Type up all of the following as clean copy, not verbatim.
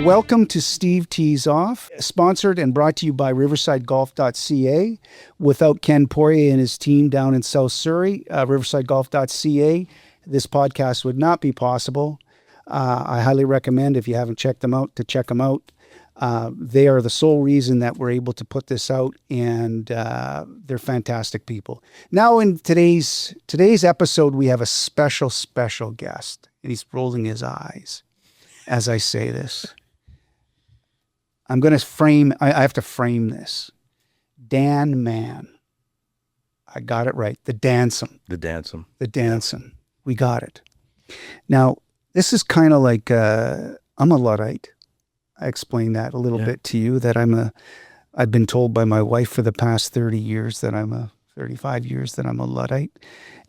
Welcome to Steve Tees Off, sponsored and brought to you by riversidegolf.ca. Without Ken Poirier and his team down in South Surrey, riversidegolf.ca, this podcast would not be possible. I highly recommend, if you haven't checked them out, to check them out. They are the sole reason that we're able to put this out, and they're fantastic people. Now, in today's episode, we have a special guest, and he's rolling his eyes as I say this. I'm going to I have to frame this. Dan Mann. I got it right. The Danson. We got it. Now, this is kind of like, I'm a Luddite. I explained that a little bit to you, that I've been told by my wife for the past 35 years that I'm a Luddite.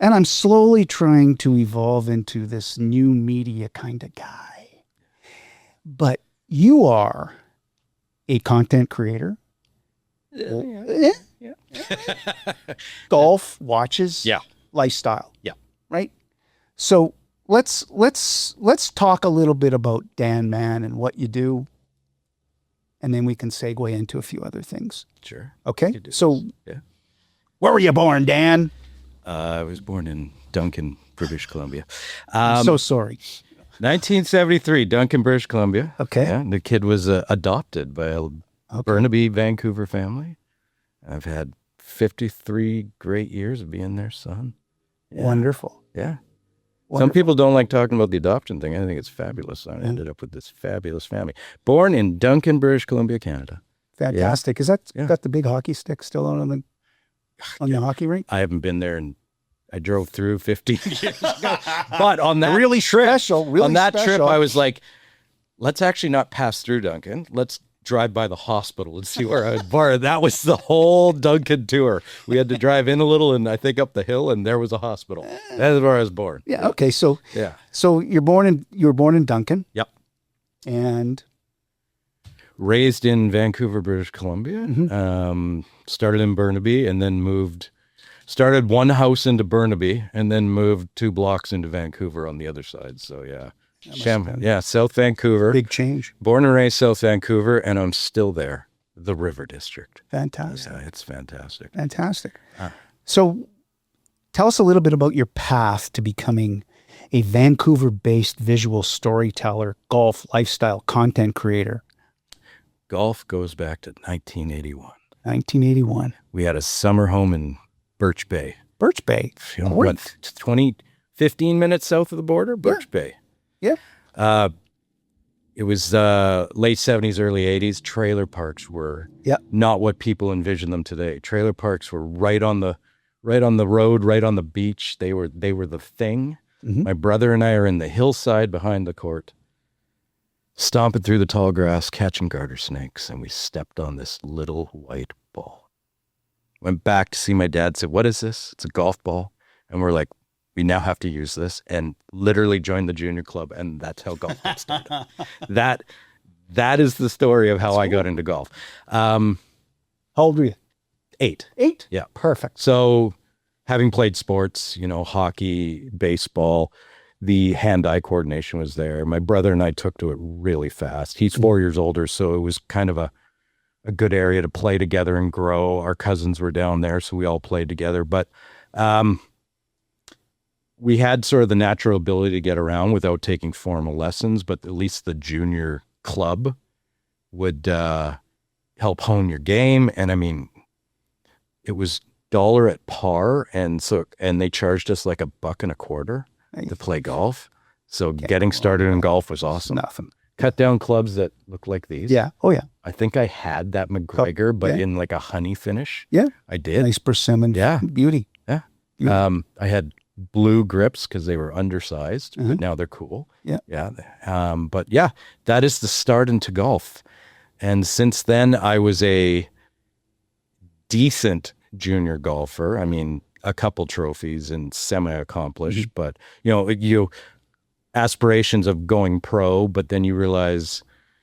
And I'm slowly trying to evolve into this new media kind of guy. But you are a content creator. Golf, watches, lifestyle. Yeah. Right? So let's talk a little bit about Dan Mann and what you do, and then we can segue into a few other things. Sure. Okay? So where were you born, Dan? I was born in Duncan, British Columbia. I'm so sorry. 1973, Duncan, British Columbia. Okay. Yeah, the kid was adopted by a Burnaby, Vancouver family. I've had 53 great years of being their son. Yeah. Wonderful. Yeah. Wonderful. Some people don't like talking about the adoption thing. I think it's fabulous. I ended up with this fabulous family. Born in Duncan, British Columbia, Canada. Fantastic. Is that got the big hockey stick still on the hockey rink? I haven't been there, and I drove through 15 years ago. But on that really trip, special. I was like, let's actually not pass through Duncan. Let's drive by the hospital and see where I was born. That was the whole Duncan tour. We had to drive in a little, and I think up the hill, and there was a hospital. That's where I was born. Yeah. Okay. So yeah. So you were born in Duncan. Yep. And raised in Vancouver, British Columbia. Mm-hmm. Started in Burnaby, and then started one house into Burnaby, and then moved 2 blocks into Vancouver on the other side. So yeah. South Vancouver. Big change. Born and raised South Vancouver, and I'm still there. The River District. Fantastic. Yeah, it's fantastic. Fantastic. So tell us a little bit about your path to becoming a Vancouver-based visual storyteller, golf lifestyle content creator. Golf goes back to 1981. 1981. We had a summer home in Birch Bay. Birch Bay. What, 15 minutes south of the border? Birch Bay. Yeah. It was late 70s, early 80s. Trailer parks were not what people envision them today. Trailer parks were right on the road, right on the beach. They were the thing. Mm-hmm. My brother and I are in the hillside behind the court, stomping through the tall grass, catching garter snakes, and we stepped on this little white ball. Went back to see my dad, said, "What is this?" "It's a golf ball." And we're like, we now have to use this, and literally joined the junior club, and that's how golf got started. That is the story of how I got into golf. How old were you? 8. 8? Yeah. Perfect. So having played sports, hockey, baseball, the hand-eye coordination was there. My brother and I took to it really fast. He's 4 years older, so it was kind of a good area to play together and grow. Our cousins were down there, so we all played together. But we had sort of the natural ability to get around without taking formal lessons, but at least the junior club would help hone your game. And I mean, it was $1 at par, and they charged us like $1.25 to play golf. So getting started in golf was awesome. Nothing. Cut down clubs that look like these. Yeah. Oh yeah. I think I had that McGregor, but in like a honey finish. Yeah. I did. Nice persimmon. Yeah. Beauty. Yeah. Beauty. I had blue grips because they were undersized, but now they're cool. Yeah. Yeah. But yeah, that is the start into golf. And since then, I was a decent junior golfer. I mean, a couple trophies and semi-accomplished, but you aspirations of going pro, but then you realize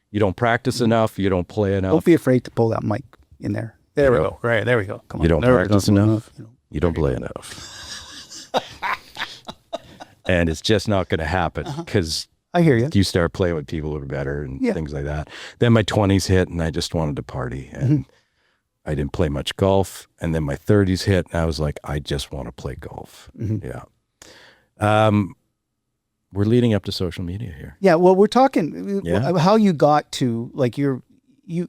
you don't practice enough, you don't play enough. Don't be afraid to pull that mic in there. There we go. Right, there we go. Come on. You don't practice enough, you don't play enough. And it's just not going to happen because I hear you. You start playing with people who are better and things like that. Then my 20s hit and I just wanted to party, and I didn't play much golf. And then my 30s hit and I was like, I just want to play golf. Yeah. We're leading up to social media here. Yeah. Well, we're talking how you got to like your name.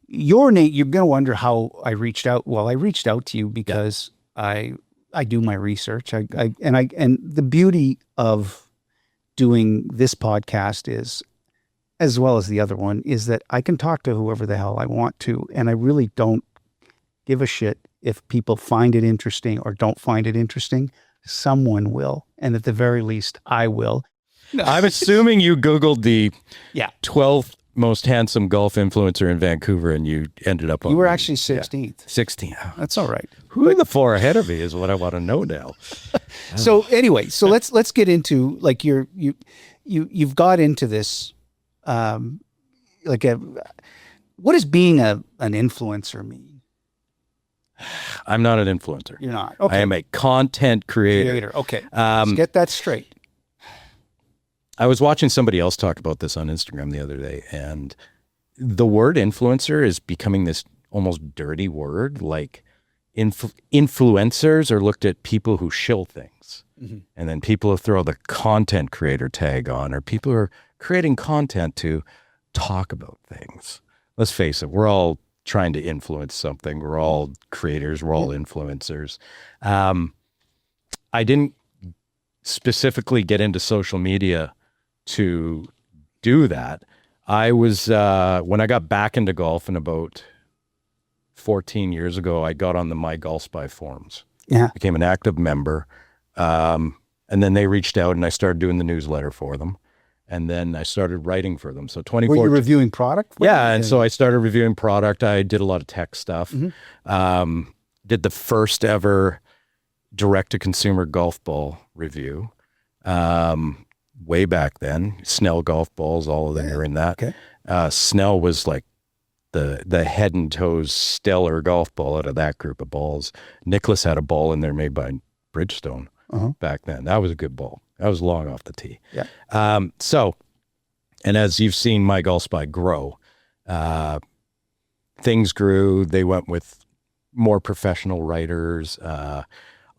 You're going to wonder how I reached out. Well, I reached out to you because I do my research. And the beauty of doing this podcast is, as well as the other one, is that I can talk to whoever the hell I want to. And I really don't give a shit if people find it interesting or don't find it interesting. Someone will. And at the very least, I will. I'm assuming you Googled the 12th most handsome golf influencer in Vancouver, and you ended up on... You were actually 16th. 16th. Oh, that's all right. Who the four ahead of me is what I want to know now. So anyway, so let's get into like you've got into this what does being an influencer mean? I'm not an influencer. You're not. Okay. I am a content creator. Okay. Let's get that straight. I was watching somebody else talk about this on Instagram the other day, and the word influencer is becoming this almost dirty word. Like influencers are looked at people who shill things. And then people who throw the content creator tag on, or people who are creating content to talk about things. Let's face it, we're all trying to influence something. We're all creators. We're all influencers. I didn't specifically get into social media to do that. I was, when I got back into golf in about 14 years ago, I got on the My Golf Spy forums. Yeah. Became an active member. And then they reached out and I started doing the newsletter for them. And then I started writing for them. So 2014. Were you reviewing product? And so I started reviewing product. I did a lot of tech stuff. Did the first ever direct-to-consumer golf ball review. Way back then, Snell golf balls, all of them are in that. Okay. Snell was like the head and toes stellar golf ball out of that group of balls. Nicholas had a ball in there made by Bridgestone back then. That was a good ball. That was long off the tee. Yeah. And as you've seen My Golf Spy grow, things grew. They went with more professional writers, a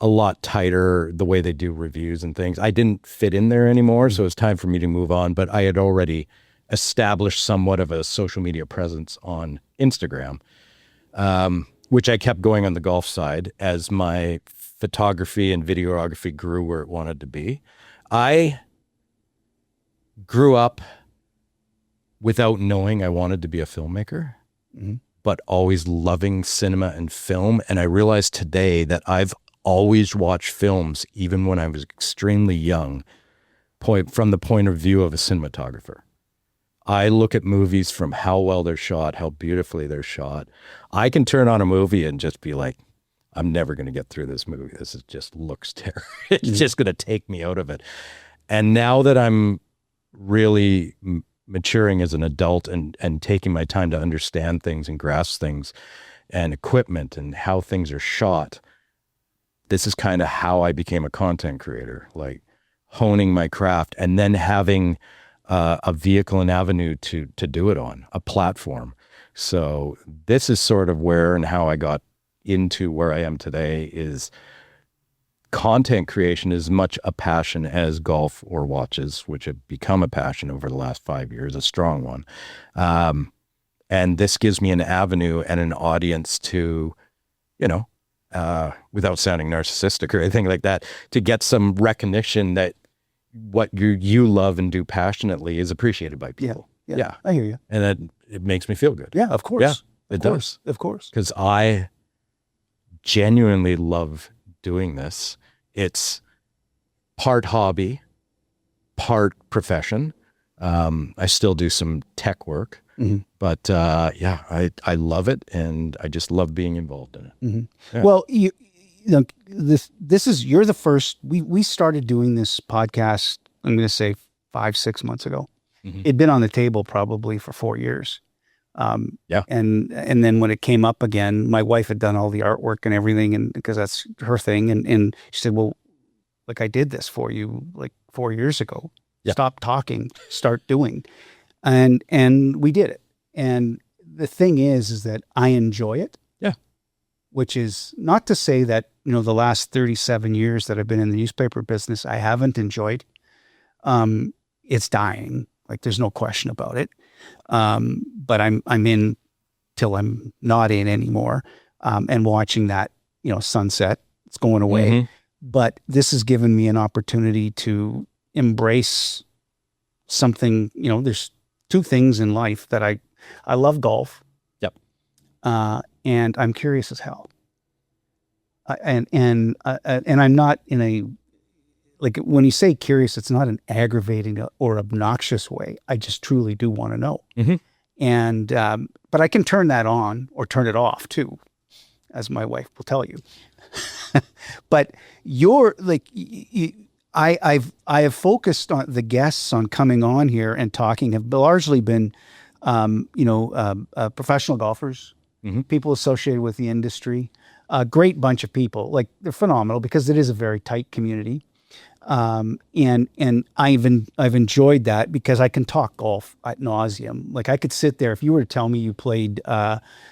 lot tighter the way they do reviews and things. I didn't fit in there anymore, so it's time for me to move on. But I had already established somewhat of a social media presence on Instagram, which I kept going on the golf side as my photography and videography grew where it wanted to be. I grew up without knowing I wanted to be a filmmaker, but always loving cinema and film. And I realized today that I've always watched films, even when I was extremely young, from the point of view of a cinematographer. I look at movies from how well they're shot, how beautifully they're shot. I can turn on a movie and just be like, I'm never going to get through this movie. This just looks terrible. It's just going to take me out of it. And now that I'm really maturing as an adult and taking my time to understand things and grasp things and equipment and how things are shot, this is kind of how I became a content creator, like honing my craft and then having a vehicle and avenue to do it on, a platform. So this is sort of where and how I got into where I am today. Is content creation as much a passion as golf or watches, which have become a passion over the last 5 years, a strong one. And this gives me an avenue and an audience to, without sounding narcissistic or anything like that, to get some recognition that what you love and do passionately is appreciated by people. Yeah. I hear you. And that it makes me feel good. Yeah, of course. Yeah, it does. Of course. Because I genuinely love doing this. It's part hobby, part profession. I still do some tech work, but I love it, and I just love being involved in it. Yeah. Well, you're the first. We started doing this podcast, I'm going to say 5-6 months ago. It'd been on the table probably for 4 years. And then when it came up again, my wife had done all the artwork and everything, and because that's her thing. And she said, well, like, I did this for you like 4 years ago. Stop talking, start doing. And we did it. And the thing is that I enjoy it. Yeah. Which is not to say that, the last 37 years that I've been in the newspaper business, I haven't enjoyed. It's dying. Like there's no question about it. But I'm in till I'm not in anymore. And watching that, sunset, it's going away. Mm-hmm. But this has given me an opportunity to embrace something. There's two things in life that I love golf. Yep. And I'm curious as hell. And I'm not in a, like when you say curious, it's not an aggravating or obnoxious way. I just truly do want to know. Mm-hmm. And, but I can turn that on or turn it off too, as my wife will tell you. But you're like, I have focused on the guests on coming on here and talking have largely been, professional golfers, mm-hmm. people associated with the industry, a great bunch of people. Like they're phenomenal because it is a very tight community. And I've enjoyed that because I can talk golf ad nauseum. Like I could sit there, if you were to tell me you played,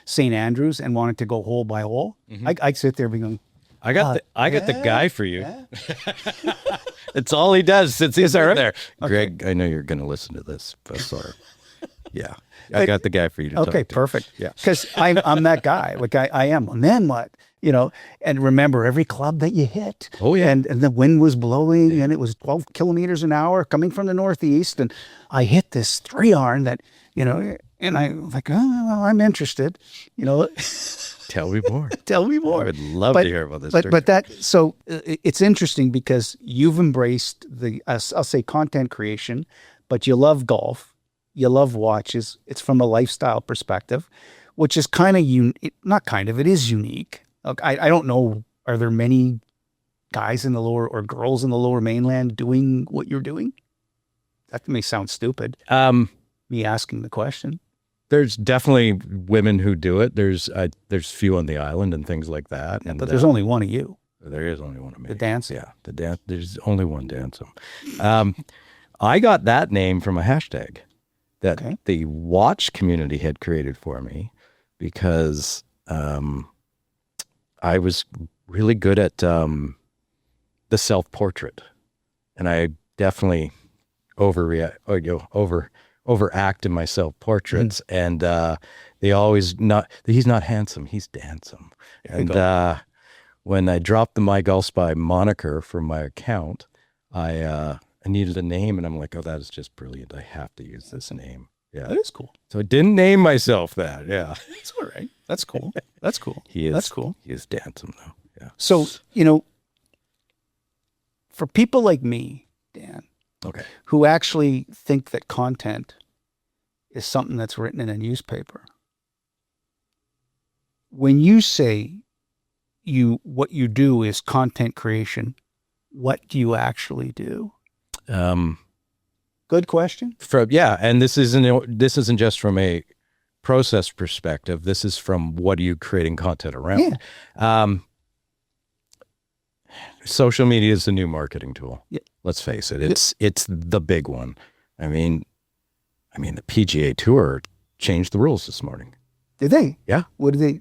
St. Andrews and wanted to go hole by hole, mm-hmm. I'd sit there being going, I got the guy for you. Yeah. It's all he does since he's there. Okay. Greg, I know you're going to listen to this, but sorry. Yeah. I got the guy for you to talk to. Okay, perfect. Yeah. Because I'm that guy. Like I am. And then what? And remember every club that you hit. Oh, yeah. And the wind was blowing and it was 12 kilometers an hour coming from the northeast. And I hit this 3-iron that, and I was like, oh, well, I'm interested, Tell me more. Tell me more. I would love to hear about this. So it's interesting because you've embraced I'll say content creation, but you love golf, you love watches. It's from a lifestyle perspective, which is kind of it is unique. I don't know. Are there many guys in the lower or girls in the lower mainland doing what you're doing? That may sound stupid. Me asking the question. There's definitely women who do it. There's few on the island and things like that. Yeah, but there's only one of you. There is only one of me. The dance? Yeah, the dance. There's only one dance. I got that name from a hashtag that the watch community had created for me because I was really good at the self-portrait, and I definitely overact in my self-portraits, and they always he's not handsome, he's dancem. And when I dropped the My Golf Spy moniker for my account, I needed a name, and I'm like, oh, that is just brilliant. I have to use this name. Yeah, that is cool. So I didn't name myself that. Yeah, it's all right. That's cool. That's cool. That's cool. He is dancem though. Yeah. So for people like me, Dan, who actually think that content is something that's written in a newspaper. When you say what you do is content creation, what do you actually do? Good question. And this isn't just from a process perspective. This is from what are you creating content around? Yeah. Social media is the new marketing tool. Yeah. Let's face it. It's the big one. I mean, the PGA Tour changed the rules this morning. Did they? Yeah. What did they?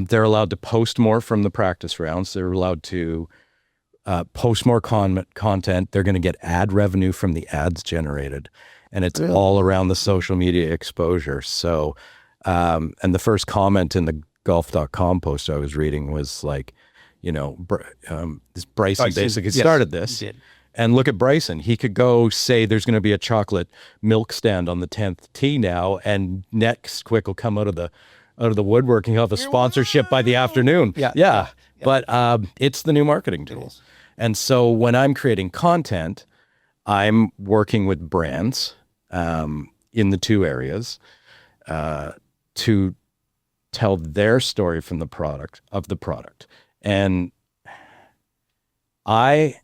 They're allowed to post more from the practice rounds. They're allowed to post more content. They're going to get ad revenue from the ads generated. And it's all around the social media exposure. So, and the first comment in the golf.com post I was reading was like, this Bryson basically started this. He did. And look at Bryson. He could go say there's going to be a chocolate milk stand on the 10th tee now, and next quick will come out of the woodwork and he'll have a sponsorship by the afternoon. Yeah. But it's the new marketing tool. And so when I'm creating content, I'm working with brands in the two areas to tell their story from the product. And I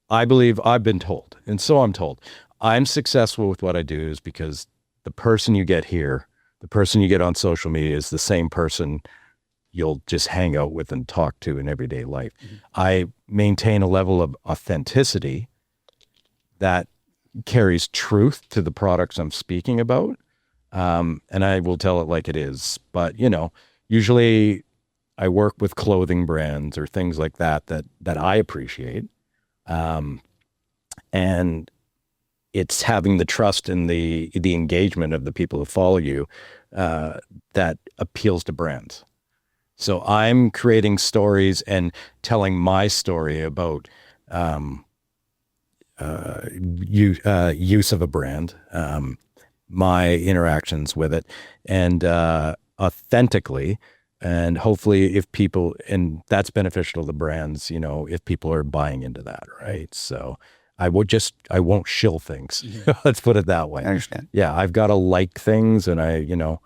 believe I've been told, and so I'm told, I'm successful with what I do is because the person you get here, the person you get on social media is the same person you'll just hang out with and talk to in everyday life. Mm-hmm. I maintain a level of authenticity that carries truth to the products I'm speaking about. And I will tell it like it is. But, usually I work with clothing brands or things like that I appreciate. And it's having the trust and the engagement of the people who follow you that appeals to brands. So I'm creating stories and telling my story about use of a brand, my interactions with it, and authentically. And hopefully and that's beneficial to the brands, if people are buying into that, right? So I won't shill things. Let's put it that way. I understand. Yeah, I've got to like things, and I've got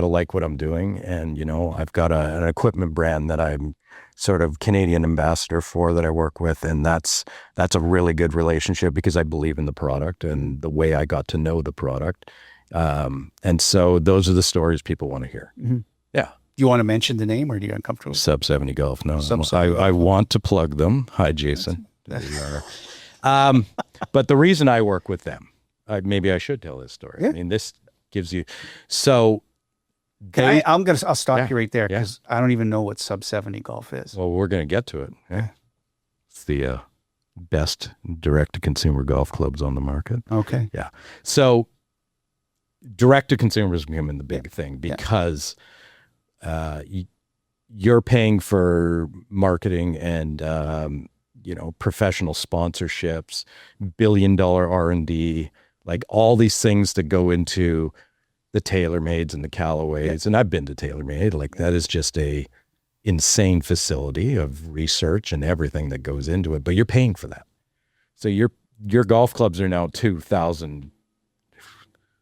to like what I'm doing. And, I've got an equipment brand that I'm sort of Canadian ambassador for that I work with. And that's a really good relationship because I believe in the product and the way I got to know the product. And so those are the stories people want to hear. Mm-hmm. Yeah. Do you want to mention the name, or are you uncomfortable? Sub 70 Golf. No, Sub-70 I want to plug them. Hi, Jason. But the reason I work with them, maybe I should tell this story. Yeah. I mean, this gives you, so I'll stop you right there because I don't even know what Sub 70 Golf is. Well, we're going to get to it. Yeah. It's the best direct-to-consumer golf clubs on the market. Okay. Yeah. So direct-to-consumer is becoming the big thing because you're paying for marketing and professional sponsorships, billion-dollar R&D, like all these things that go into the TaylorMades and the Callaways. And I've been to TaylorMade. Like that is just a insane facility of research and everything that goes into it, but you're paying for that. So your golf clubs are now 2,000.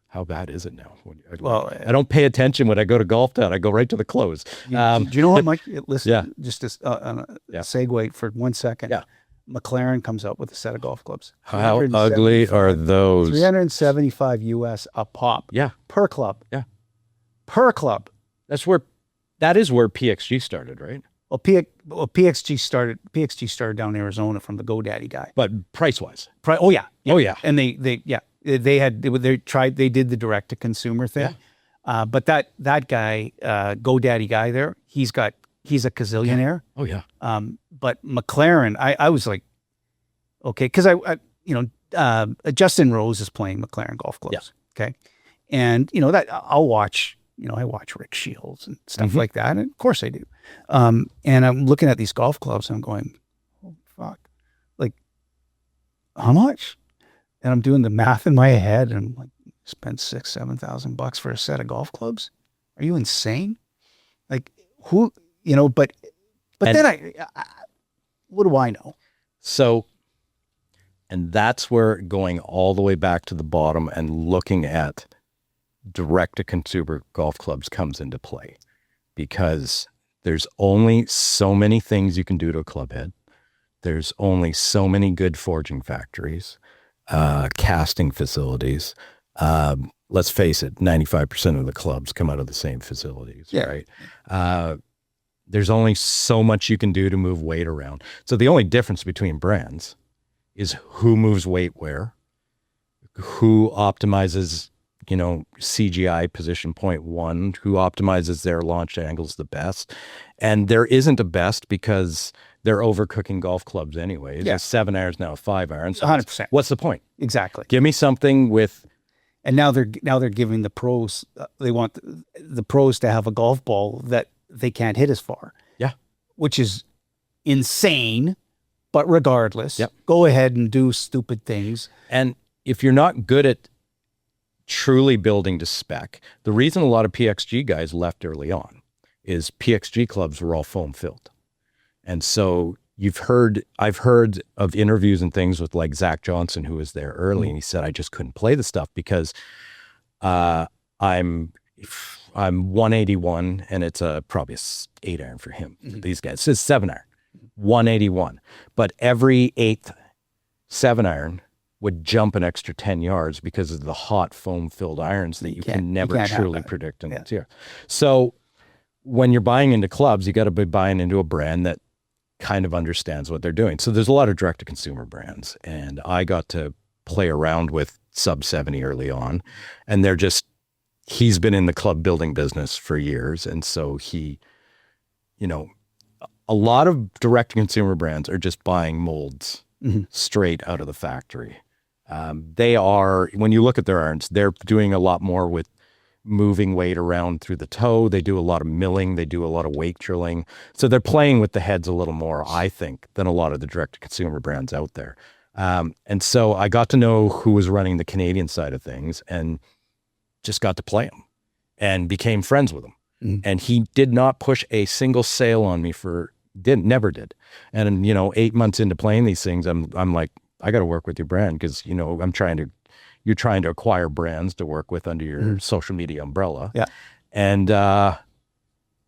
How bad is it now? Well, I don't pay attention when I go to Golf Town. I go right to the close. Do you know how much? Listen, just to segue for 1 second. Yeah. McLaren comes out with a set of golf clubs. How ugly are those? $375 US a pop. Yeah. Per club. Yeah. Per club. That is where PXG started, right? Well, PXG started down in Arizona from the GoDaddy guy. But price-wise. Oh yeah. Oh yeah. And they did the direct to consumer thing. Yeah. But that guy, GoDaddy guy there, he's a gazillionaire. Oh yeah. But McLaren, I was like, okay, because Justin Rose is playing McLaren golf clubs. Yeah. Okay. And that I watch Rick Shields and stuff like that. And of course I do. And I'm looking at these golf clubs and I'm going, oh fuck, like how much? And I'm doing the math in my head and I'm like, spend $6,000-7,000 for a set of golf clubs? Are you insane? Like who, but then I what do I know? So, and that's where going all the way back to the bottom and looking at direct-to-consumer golf clubs comes into play, because there's only so many things you can do to a club head. There's only so many good forging factories, casting facilities. Let's face it, 95% of the clubs come out of the same facilities, right? There's only so much you can do to move weight around. So the only difference between brands is who moves weight where, who optimizes, CGI position point one, who optimizes their launch angles the best. And there isn't a best because they're overcooking golf clubs anyways. Yeah. 7 irons now, 5 irons. 100%. What's the point? Exactly. Give me something with... And now they're giving the pros, they want the pros to have a golf ball that they can't hit as far. Yeah. Which is insane, but regardless, go ahead and do stupid things. And if you're not good at truly building to spec, the reason a lot of PXG guys left early on is PXG clubs were all foam filled. And so I've heard of interviews and things with like Zach Johnson, who was there early, and he said, I just couldn't play the stuff because I'm 181 and it's probably a 8 iron for him. These guys, it's 7 iron, 181. But every 8th 7 iron would jump an extra 10 yards because of the hot foam filled irons that you can never truly predict. So when you're buying into clubs, you got to be buying into a brand that kind of understands what they're doing. So there's a lot of direct to consumer brands, and I got to play around with sub 70 early on. And he's been in the club building business for years. And so a lot of direct consumer brands are just buying molds straight out of the factory. When you look at their irons, they're doing a lot more with moving weight around through the toe. They do a lot of milling. They do a lot of weight drilling. So they're playing with the heads a little more, I think, than a lot of the direct consumer brands out there. And so I got to know who was running the Canadian side of things and just got to play him and became friends with him. And he did not push a single sale on me never did. And, 8 months into playing these things, I'm like, I got to work with your brand because, you're trying to acquire brands to work with under your social media umbrella. Yeah. And I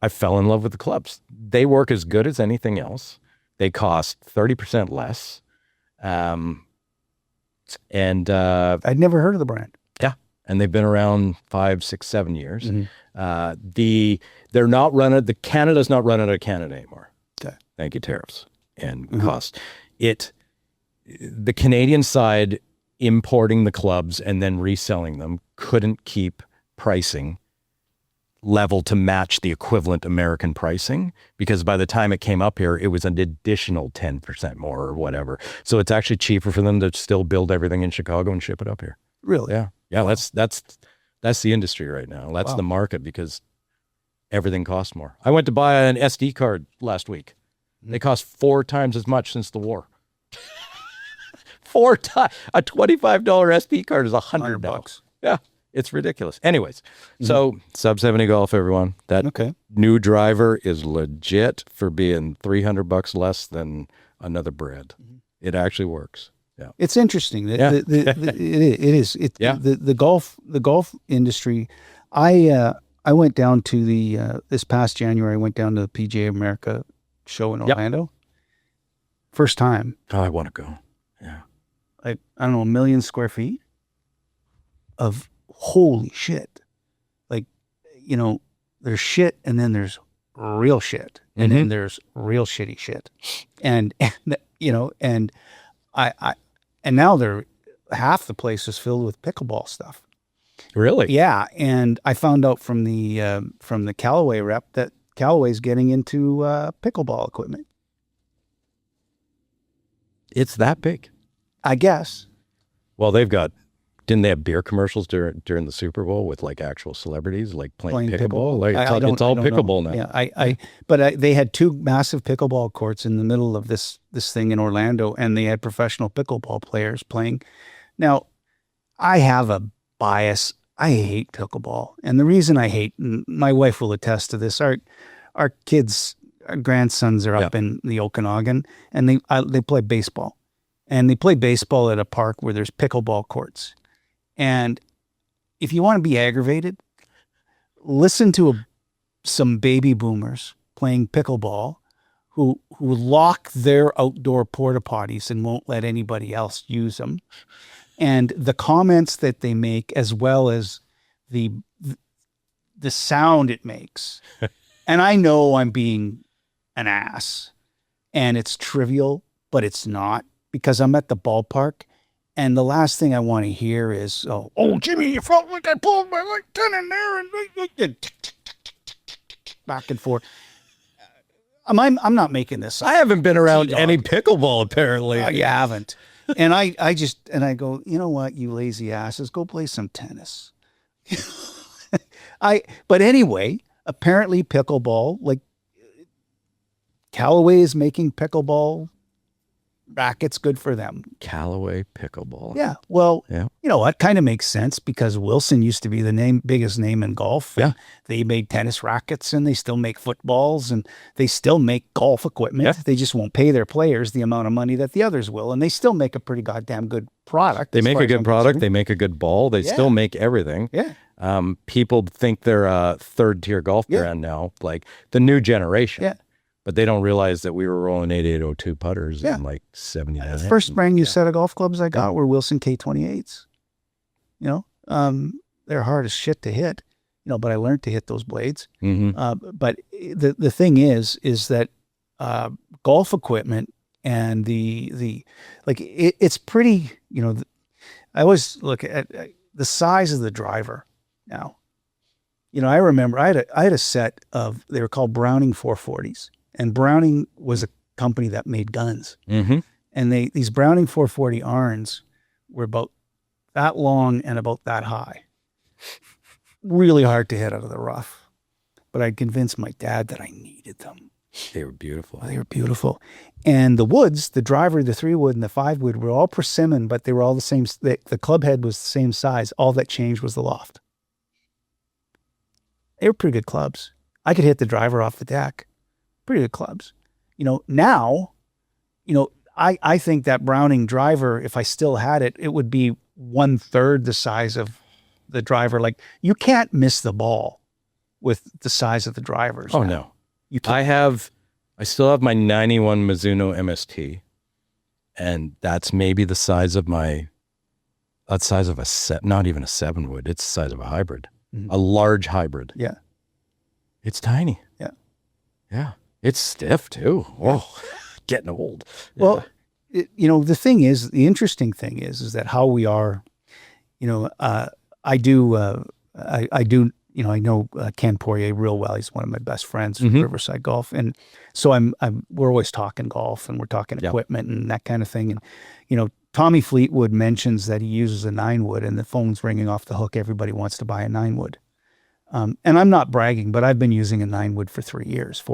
fell in love with the clubs. They work as good as anything else. They cost 30% less. And I'd never heard of the brand. Yeah. And they've been around 5, 6, 7 years. They're not running, Canada's not running out of Canada anymore. Okay. Thank you, tariffs and cost. The Canadian side importing the clubs and then reselling them couldn't keep pricing level to match the equivalent American pricing, because by the time it came up here, it was an additional 10% more or whatever. So it's actually cheaper for them to still build everything in Chicago and ship it up here. Really? Yeah. Yeah. Wow. That's the industry right now. That's the market, because everything costs more. I went to buy an SD card last week. They cost 4 times as much since the war. 4 times. A $25 SD card is $100. Yeah. It's ridiculous. Anyways, so sub 70 golf, everyone. That new driver is legit for being $300 less than another brand. It actually works. Yeah, it's interesting. It is. The golf industry. I went down to the this past January. I went down to the PGA America show in Orlando. First time. Oh, I want to go. Yeah, I don't know, 1 million square feet of holy shit. Like, there's shit, and then there's real shit, and then there's real shitty shit, and and now half the place is filled with pickleball stuff. Really? Yeah, and I found out from the Callaway rep that Callaway's getting into pickleball equipment. It's that big, I guess. Well, didn't they have beer commercials during the Super Bowl with like actual celebrities like playing pickleball? Like it's all pickleball now. Yeah, but they had 2 massive pickleball courts in the middle of this thing in Orlando, and they had professional pickleball players playing. Now, I have a bias. I hate pickleball, and the reason I hate, and my wife will attest to this, our kids, our grandsons are up in the Okanagan, and they play baseball, and they play baseball at a park where there's pickleball courts. And if you want to be aggravated, listen to some baby boomers playing pickleball who lock their outdoor porta potties and won't let anybody else use them. And the comments that they make, as well as the sound it makes. And I know I'm being an ass and it's trivial, but it's not, because I'm at the ballpark. And the last thing I want to hear is, oh, Jimmy, you felt like I pulled my like 10 in there and back and forth. I'm not making this up. I haven't been around any pickleball, apparently. You haven't. And I go, you know what, you lazy asses, go play some tennis. But anyway, apparently pickleball, like Callaway is making pickleball rackets, good for them. Callaway pickleball. Yeah. Well, you know what? Kind of makes sense, because Wilson used to be the biggest name in golf. Yeah. They made tennis rackets, and they still make footballs, and they still make golf equipment. Yeah. They just won't pay their players the amount of money that the others will. And they still make a pretty goddamn good product. They make a good product. They make a good ball. They still make everything. Yeah. People think they're a 3rd-tier golf brand now, like the new generation. Yeah. But they don't realize that we were rolling 8802 putters in like 79. The first brand new set of golf clubs I got were Wilson K28s. They're hard as shit to hit, but I learned to hit those blades. But the thing is that golf equipment and it's pretty, I always look at the size of the driver now. I remember I had a set of, they were called Browning 440s, and Browning was a company that made guns. Mm-hmm. And these Browning 440 irons were about that long and about that high. Really hard to hit out of the rough. But I convinced my dad that I needed them. They were beautiful. They were beautiful. And the woods, the driver, the 3-wood and the 5-wood were all persimmon, but they were all the same. The club head was the same size. All that changed was the loft. They were pretty good clubs. I could hit the driver off the deck. Pretty good clubs. Now, I think that Browning driver, if I still had it, it would be 1/3 the size of the driver. Like, you can't miss the ball with the size of the drivers. Oh, now. no. You can't. I still have my 91 Mizuno MST, and that's maybe the size of not even a 7-wood. It's the size of a hybrid. Mm-hmm. A large hybrid. Yeah. It's tiny. Yeah. Yeah. It's stiff too. Oh, getting old. Well, the interesting thing is that how we are, I know Ken Poirier real well. He's one of my best friends from Riverside Golf. And so we're always talking golf, and we're talking equipment and that kind of thing. And, Tommy Fleetwood mentions that he uses a 9-wood, and the phone's ringing off the hook. Everybody wants to buy a 9-wood. And I'm not bragging, but I've been using a 9-wood for 4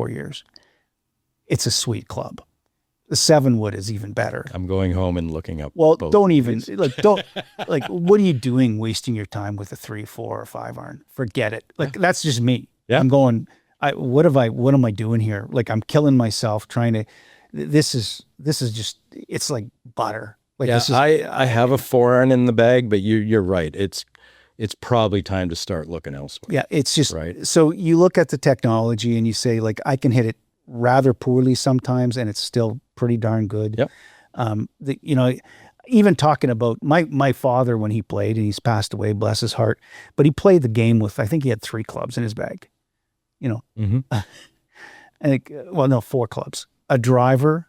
years. It's a sweet club. The 7-wood is even better. I'm going home and looking up. Well, don't even what are you doing wasting your time with a 3, 4, or 5 iron? Forget it. Like, that's just me. Yeah. I'm going, what am I doing here? Like, I'm killing myself trying to, this is just, it's like butter. Like, I have a 4-iron in the bag, but you're right. It's probably time to start looking elsewhere. Yeah. It's just, right. So you look at the technology and you say, like, I can hit it rather poorly sometimes, and it's still pretty darn good. Yep. Even talking about my father when he played, and he's passed away, bless his heart, but he played the game with, I think he had 3 clubs in his bag, Mm-hmm. And 4 clubs: a driver,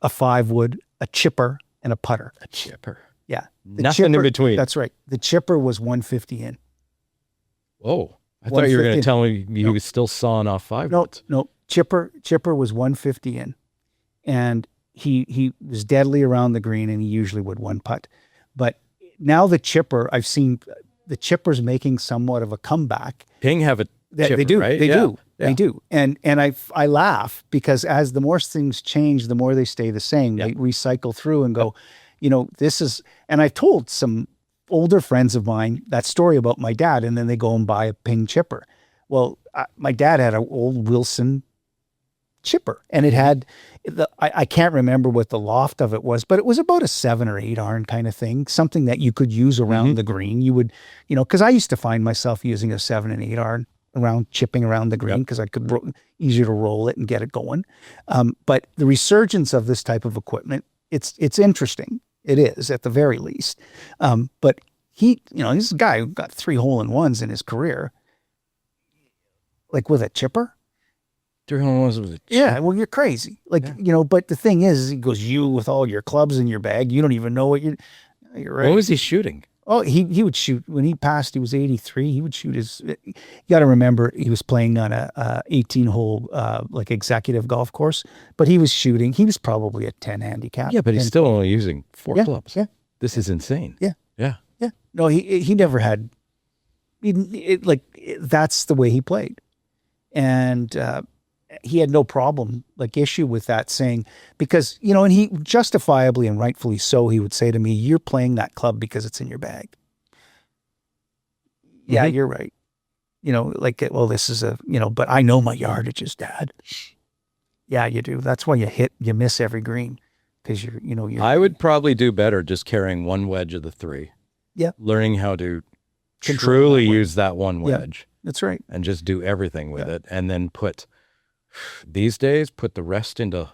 a 5-wood, a chipper, and a putter. A chipper. Yeah. Nothing in between. That's right. The chipper was 150 in. Oh, I thought you were going to tell me he was still sawing off 5 woods. No. Chipper was 150 in, and he was deadly around the green, and he usually would 1-putt. But now the chipper, I've seen the chippers making somewhat of a comeback. Ping have a chipper, they do, right? They do. They do. And I laugh because as the more things change, the more they stay the same. They recycle through and go, this is, and I've told some older friends of mine that story about my dad, and then they go and buy a Ping chipper. Well, my dad had an old Wilson chipper, and it had I can't remember what the loft of it was, but it was about a 7 or 8 iron kind of thing, something that you could use around the green. You would, because I used to find myself using a 7 and 8 iron around, chipping around the green, because I could easier to roll it and get it going. But the resurgence of this type of equipment, it's interesting. It is, at the very least. But he's a guy who got 3 hole-in-ones in his career, like with a chipper. 3 hole-in-ones with a chipper. Yeah, well, you're crazy. But the thing is, he goes, you with all your clubs in your bag, you don't even know what you're right. What was he shooting? Oh, he would shoot, when he passed, he was 83. He would shoot you got to remember, he was playing on a 18-hole like executive golf course, but he was probably a 10 handicap. Yeah, but he's still only using 4 clubs. Yeah. This is insane. Yeah. Yeah. Yeah. No, he never had, that's the way he played. And he had no problem, issue with that, saying, because, and he justifiably and rightfully so, he would say to me, you're playing that club because it's in your bag. Yeah, you're right. Well, this is but I know my yardages, Dad. Yeah, you do. That's why you miss every green, because you're. I would probably do better just carrying 1 wedge of the 3. Yeah. Learning how to truly use that 1 wedge. Yeah, that's right. And just do everything with it. And then these days, put the rest into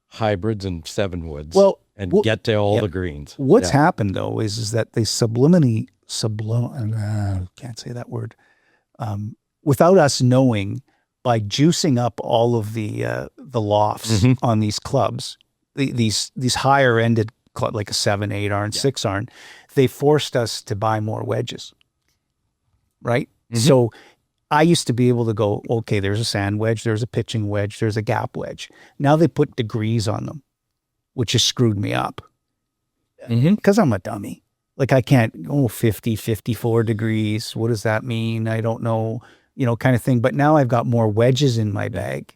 hybrids and 7-woods. Well, get to all the greens. What's happened though is that they can't say that word, without us knowing, by juicing up all of the lofts on these clubs, these higher ended like a 7, 8 iron, 6 iron, they forced us to buy more wedges, right? So I used to be able to go, okay, there's a sand wedge, there's a pitching wedge, there's a gap wedge. Now they put degrees on them, which has screwed me up because I'm a dummy. Like I can't, 50, 54 degrees. What does that mean? I don't know, kind of thing. But now I've got more wedges in my bag.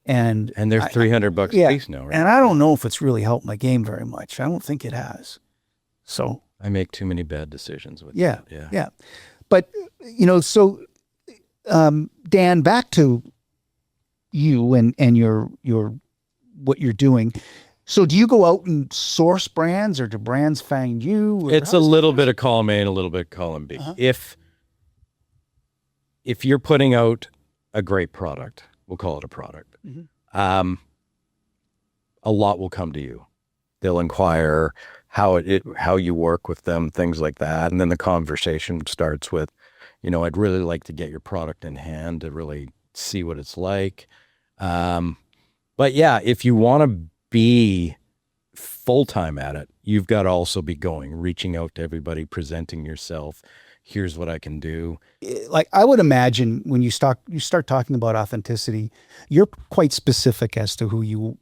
And they're $300 a piece now, right? And I don't know if it's really helped my game very much. I don't think it has. So I make too many bad decisions with that. Yeah. But, so Dan, back to you and your what you're doing. So do you go out and source brands, or do brands find you? It's a little bit of column A and a little bit of column B. If you're putting out a great product, we'll call it a product, a lot will come to you. They'll inquire how you work with them, things like that. And then the conversation starts with, I'd really like to get your product in hand to really see what it's like. But yeah, if you want to be full-time at it, you've got to also be reaching out to everybody, presenting yourself. Here's what I can do. Like I would imagine when you start talking about authenticity, you're quite specific as to who you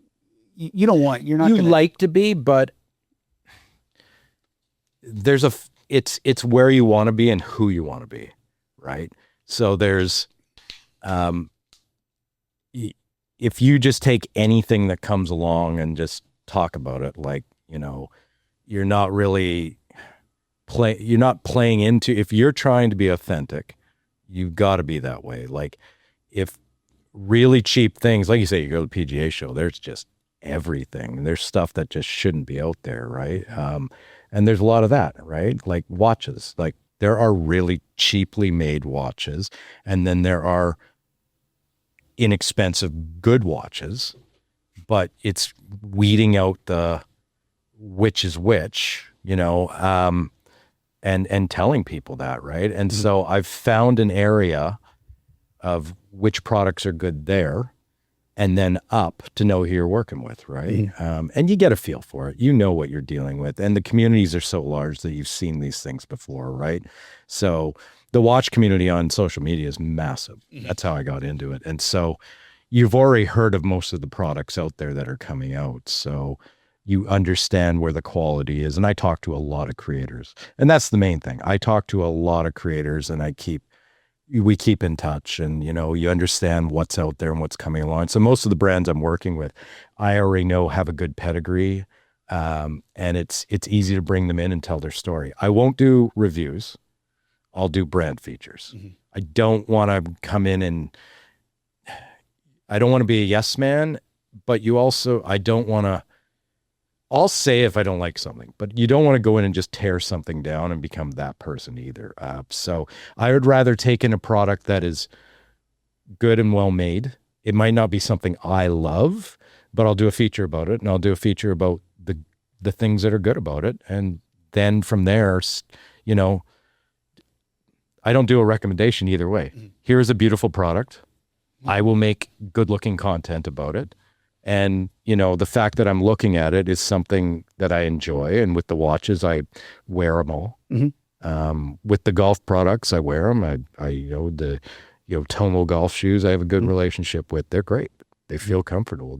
don't want. You're not. You like to be, but it's where you want to be and who you want to be, right? So there's, if you just take anything that comes along and just talk about it, like, you're not really you're not playing into, if you're trying to be authentic, you've got to be that way. Like if really cheap things, like you say, you go to the PGA show, there's just everything. There's stuff that just shouldn't be out there, right? And there's a lot of that, right? Like watches, like there are really cheaply made watches, and then there are inexpensive good watches, but it's weeding out the which is which, and telling people that, right? And so I've found an area of which products are good there, and then up to know who you're working with, right? And you get a feel for it. You know what you're dealing with. And the communities are so large that you've seen these things before, right? So the watch community on social media is massive. That's how I got into it. And so you've already heard of most of the products out there that are coming out. So you understand where the quality is. And I talk to a lot of creators. And that's the main thing. I talk to a lot of creators, and we keep in touch, and you understand what's out there and what's coming along. So most of the brands I'm working with, I already know have a good pedigree, and it's easy to bring them in and tell their story. I won't do reviews. I'll do brand features. I don't want to come in and I don't want to be a yes man, but I don't want to. I'll say if I don't like something, but you don't want to go in and just tear something down and become that person either. So I would rather take in a product that is good and well made. It might not be something I love, but I'll do a feature about it, and I'll do a feature about the things that are good about it. And then from there, I don't do a recommendation either way. Here's a beautiful product. I will make good looking content about it. And, the fact that I'm looking at it is something that I enjoy. And with the watches, I wear them all. With the golf products, I wear them. The Tomo golf shoes, I have a good relationship with. They're great. They feel comfortable.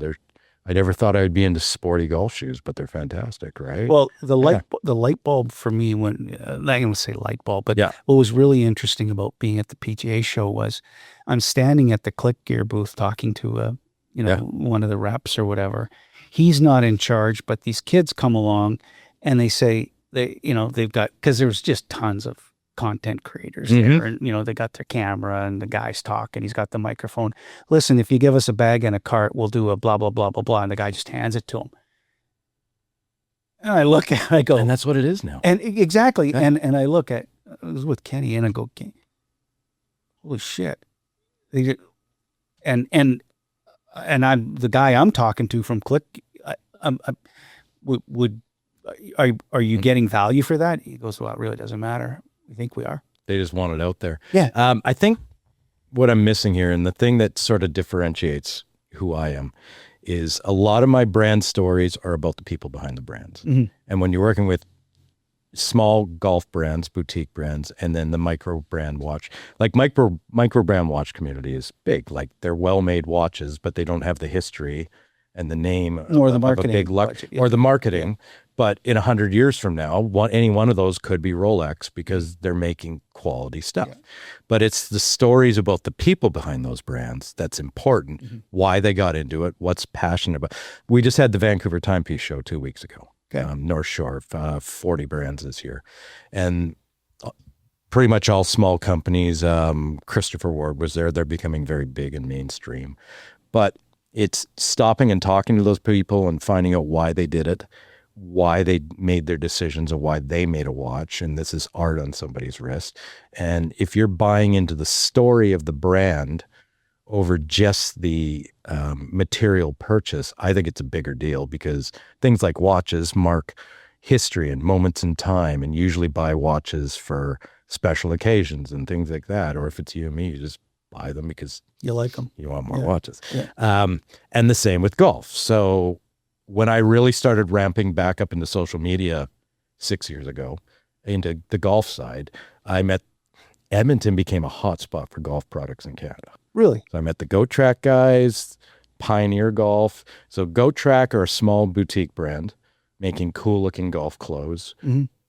I never thought I would be into sporty golf shoes, but they're fantastic, right? Well, the light bulb for me, when I'm not going to say light bulb, but what was really interesting about being at the PGA show was I'm standing at the Click Gear booth talking to one of the reps or whatever. He's not in charge, but these kids come along and they say they've got, because there's just tons of content creators there, and they got their camera and the guy's talking, he's got the microphone. Listen, if you give us a bag and a cart, we'll do a blah blah blah blah blah, and the guy just hands it to him. And I look at it, I go, and that's what it is now. And exactly. And I look at, I was with Kenny, and I go, holy shit. And I'm the guy I'm talking to from Click. Are you getting value for that? He goes, well, it really doesn't matter. We think we are. They just want it out there. Yeah. I think what I'm missing here, and the thing that sort of differentiates who I am, is a lot of my brand stories are about the people behind the brands. And when you're working with small golf brands, boutique brands, and then the micro brand watch, like micro brand watch community is big. Like they're well-made watches, but they don't have the history and the name or the of marketing a big or the marketing. But in 100 years from now, any one of those could be Rolex because they're making quality stuff. But it's the stories about the people behind those brands that's important, why they got into it, what's passionate about. We just had the Vancouver Timepiece show 2 weeks ago. North Shore, 40 brands this year. And pretty much all small companies. Christopher Ward was there. They're becoming very big and mainstream. But it's stopping and talking to those people and finding out why they did it, why they made their decisions, and why they made a watch. And this is art on somebody's wrist. And if you're buying into the story of the brand over just the material purchase, I think it's a bigger deal, because things like watches mark history and moments in time, and usually buy watches for special occasions and things like that. Or if it's you and me, you just buy them because you like them. You want more watches. And the same with golf. So when I really started ramping back up into social media 6 years ago, into the golf side, Edmonton became a hotspot for golf products in Canada. Really? So I met the Goat Track guys, Pioneer Golf. So Goat Track are a small boutique brand making cool looking golf clothes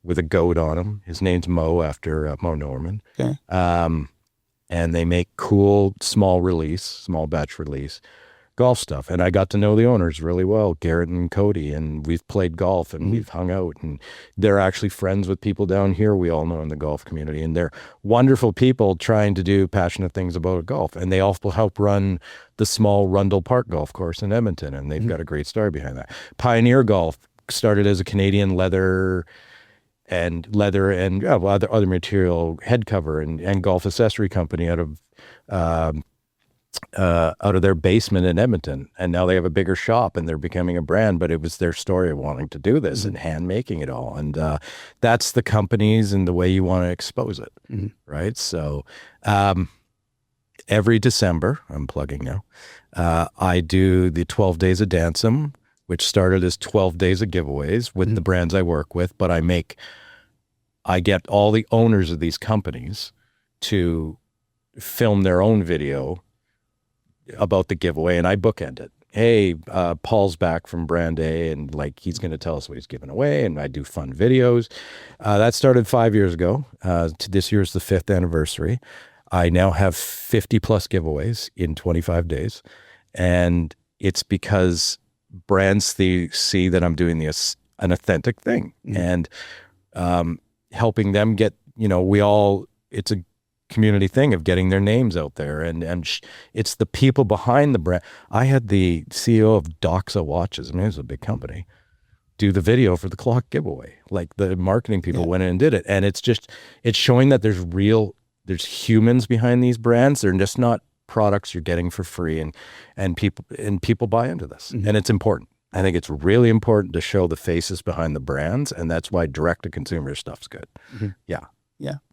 with a goat on them. His name's Mo, after Mo Norman. Okay. And they make cool small batch release golf stuff. And I got to know the owners really well, Garrett and Cody, and we've played golf and we've hung out, and they're actually friends with people down here we all know in the golf community, and they're wonderful people trying to do passionate things about golf. And they also help run the small Rundle Park golf course in Edmonton, and they've got a great story behind that. Pioneer Golf started as a Canadian leather and other material head cover and golf accessory company out of their basement in Edmonton, and now they have a bigger shop and they're becoming a brand. But it was their story of wanting to do this and hand making it all, and that's the companies and the way you want to expose it, right? So every December, I'm plugging now, I do the 12 days of Dancem, which started as 12 days of giveaways with the brands I work with, but I get all the owners of these companies to film their own video about the giveaway, and I bookend it. Hey, Paul's back from Brand A, and like he's going to tell us what he's giving away, and I do fun videos. That started 5 years ago. This year's the 5th anniversary. I now have 50 plus giveaways in 25 days, and it's because brands see that I'm doing an authentic thing and helping them get, it's a community thing of getting their names out there, and it's the people behind the brand. I had the CEO of Doxa Watches, I mean, it's a big company, do the video for the clock giveaway. Like the marketing people went in and did it, and it's showing that there's humans behind these brands. They're just not products you're getting for free, and people buy into this, and it's important. I think it's really important to show the faces behind the brands, and that's why direct to consumer stuff's good. Yeah,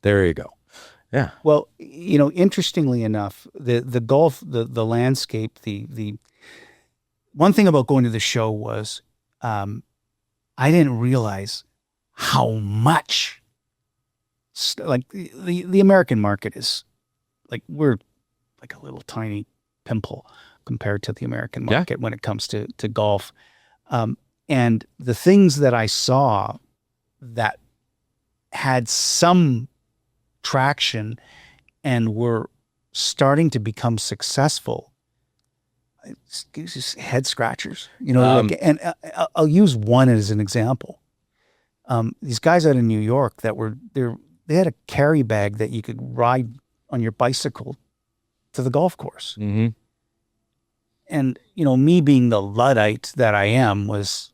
there you go. Yeah. Well, interestingly enough, the golf, the landscape, the one thing about going to the show was, I didn't realize how much, like the American market is, like, we're like a little tiny pimple compared to the American market when it comes to golf. And the things that I saw that had some traction and were starting to become successful, it's just head scratchers, and I'll use one as an example. These guys out in New York they had a carry bag that you could ride on your bicycle to the golf course. And, me being the Luddite that I am was,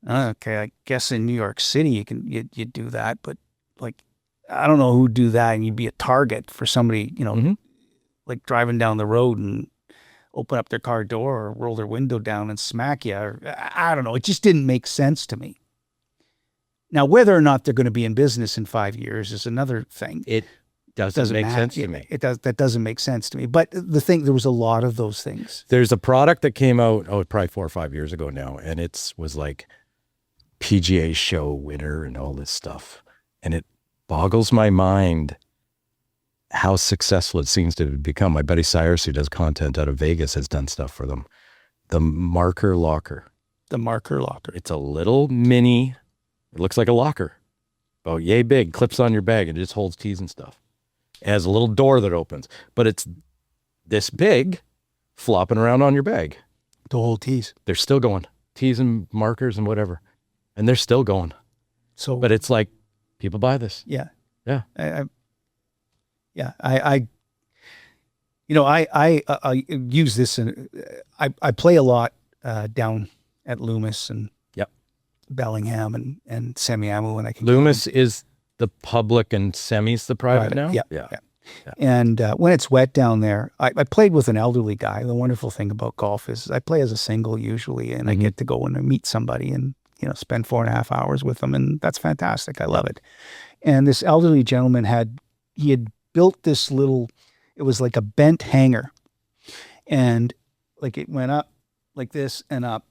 okay, I guess in New York City you do that, but like, I don't know who'd do that, and you'd be a target for somebody, like driving down the road and open up their car door or roll their window down and smack you. Or, I don't know. It just didn't make sense to me. Now, whether or not they're going to be in business in 5 years is another thing. doesn't make sense to me. That doesn't make sense to me. But there was a lot of those things. There's a product that came out, probably 4 or 5 years ago now, and it was like PGA show winner and all this stuff. And it boggles my mind how successful it seems to become. My buddy Cyrus, who does content out of Vegas, has done stuff for them. The marker locker. The marker locker. It's a little mini, it looks like a locker. Oh, yay big, clips on your bag, and it just holds teas and stuff. It has a little door that opens, but it's this big, flopping around on your bag. The whole teas. They're still going. Teas and markers and whatever. And they're still going. So, but it's like, people buy this. Yeah. Yeah. I use this, and I play a lot down at Loomis and Bellingham and Semiahmoo when I can. Loomis is the public and Semi's the private now? Yeah. And when it's wet down there, I played with an elderly guy. The wonderful thing about golf is I play as a single usually, and I get to go and meet somebody and spend 4.5 hours with them, and that's fantastic. I love it. And this elderly gentleman had built this little, it was like a bent hanger, and like it went up like this and up.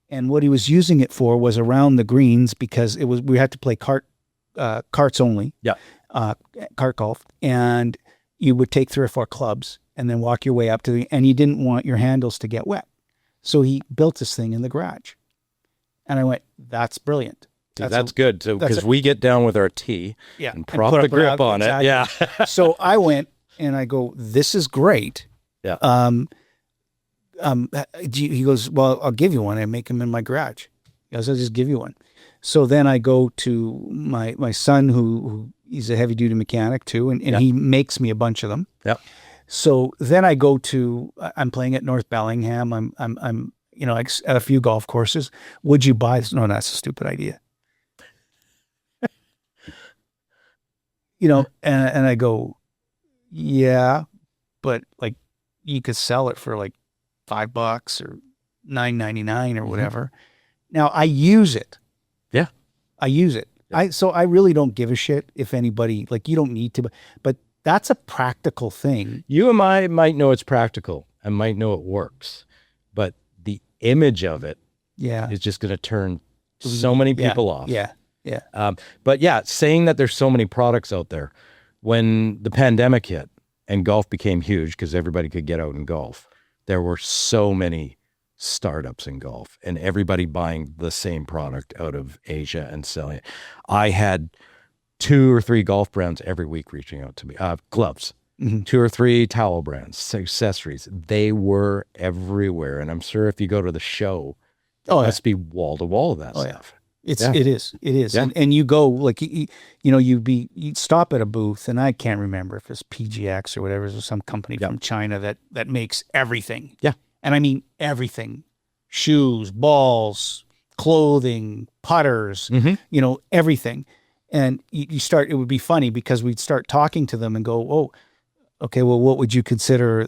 And what he was using it for was around the greens, because we had to play carts only. Yeah. Cart golf. And you would take 3 or 4 clubs and then walk your way up and you didn't want your handles to get wet. So he built this thing in the garage. And I went, that's brilliant. That's good. So, because we get down with our tee and prop the grip on it. Yeah. So I went and I go, this is great. Yeah. He goes, well, I'll give you one. I make them in my garage. He goes, I'll just give you one. So then I go to my son, who he's a heavy duty mechanic too, and he makes me a bunch of them. Yep. So then I go to, I'm playing at North Bellingham. I'm at a few golf courses. Would you buy this? No, that's a stupid idea. And I go, yeah, but like you could sell it for like $5 or $9.99 or whatever. Now I use it. Yeah. I use it. Yeah. So I really don't give a shit if anybody, like, you don't need to, but that's a practical thing. You and I might know it's practical and might know it works, but the image of it is just going to turn so many people off. Yeah. Yeah. But yeah, saying that there's so many products out there, when the pandemic hit and golf became huge because everybody could get out and golf, there were so many startups in golf and everybody buying the same product out of Asia and selling it. I had 2 or 3 golf brands every week reaching out to me. Gloves, 2 or 3 towel brands, accessories. They were everywhere. And I'm sure if you go to the show, it must be wall to wall of that stuff. It is. Yeah. And you go, like, you'd stop at a booth, and I can't remember if it's PGX or whatever, or some company from China that makes everything. Yeah. And I mean everything: shoes, balls, clothing, putters, everything. And it would be funny because we'd start talking to them and go, oh, okay, well, what would you consider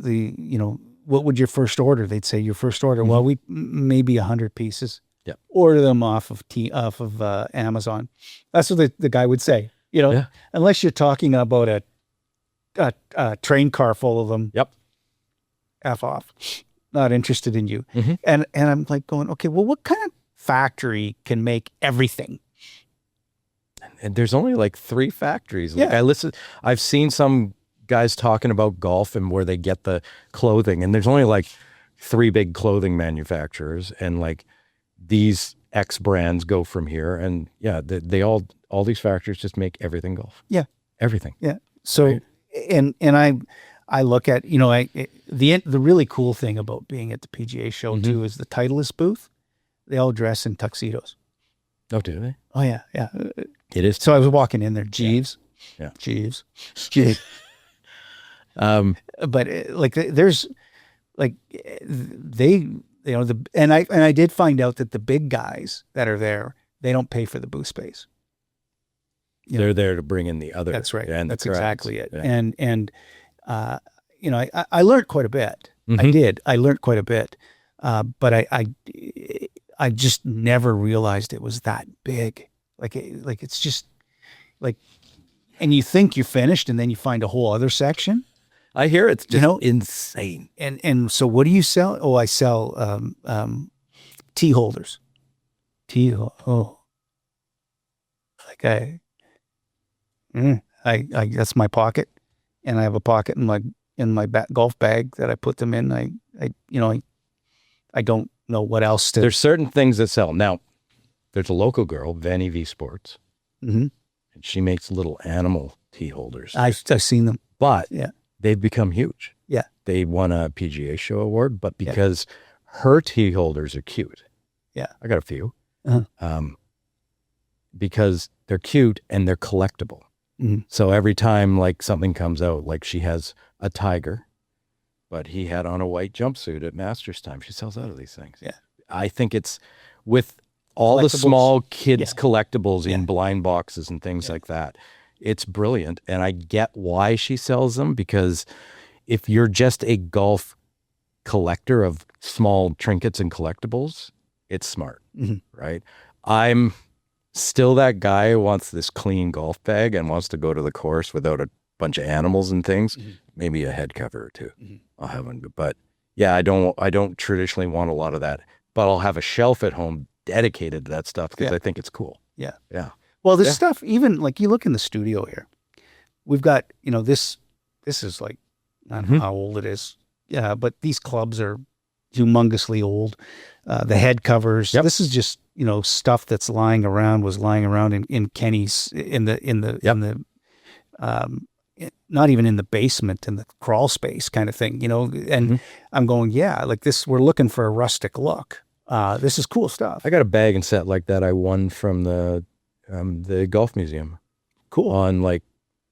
what would your first order? They'd say, your first order. Well, we maybe 100 pieces. Yeah. Order them off of Amazon. That's what the guy would say, unless you're talking about a train car full of them. Yep. F off. Not interested in you. And I'm like going, okay, well, what kind of factory can make everything? And there's only like 3 factories. Like I've seen some guys talking about golf and where they get the clothing, and there's only like 3 big clothing manufacturers, and like these X brands go from here, and they all these factories just make everything golf. Yeah. Everything. Yeah. So, and I look at, the really cool thing about being at the PGA show too is the Titleist booth. They all dress in tuxedos. Oh, do they? Oh yeah. Yeah. It is. So I was walking in there, Jeeves. Yeah. Jeeves. But there's like, and I did find out that the big guys that are there, they don't pay for the booth space. They're there to bring in the other. That's right. And that's exactly it. Yeah. I learned quite a bit. I did. I learned quite a bit. But I just never realized it was that big. Like it's just like, And you think you're finished, and then you find a whole other section. I hear it's just insane. And so what do you sell? Oh, I sell tea holders. Like I that's my pocket, and I have a pocket in my golf bag that I put them in. I don't know what else to. There's certain things that sell. Now, there's a local girl, Vanny V Sports, and she makes little animal tea holders. I've seen them, but they've become huge. Yeah, they won a PGA Show award, but because her tea holders are cute. Yeah, I got a few. Because they're cute and they're collectible. So every time like something comes out, like she has a tiger, but he had on a white jumpsuit at Masters time. She sells out of these things. Yeah, I think it's with all the small kids collectibles in blind boxes and things like that. It's brilliant. And I get why she sells them, because if you're just a golf collector of small trinkets and collectibles, it's smart, right? I'm still that guy who wants this clean golf bag and wants to go to the course without a bunch of animals and things. Maybe a head cover or two. I'll have one, but yeah, I don't traditionally want a lot of that, but I'll have a shelf at home dedicated to that stuff because I think it's cool. Yeah. Well, this stuff, even like you look in the studio here, we've got, this is like, I don't know how old it is. Yeah. But these clubs are humongously old. The head covers, this is just, stuff that's lying around in Kenny's not even in the basement, in the crawl space kind of thing, and I'm going, like this, we're looking for a rustic look. This is cool stuff. I got a bag and set like that I won from the golf museum. Cool. On like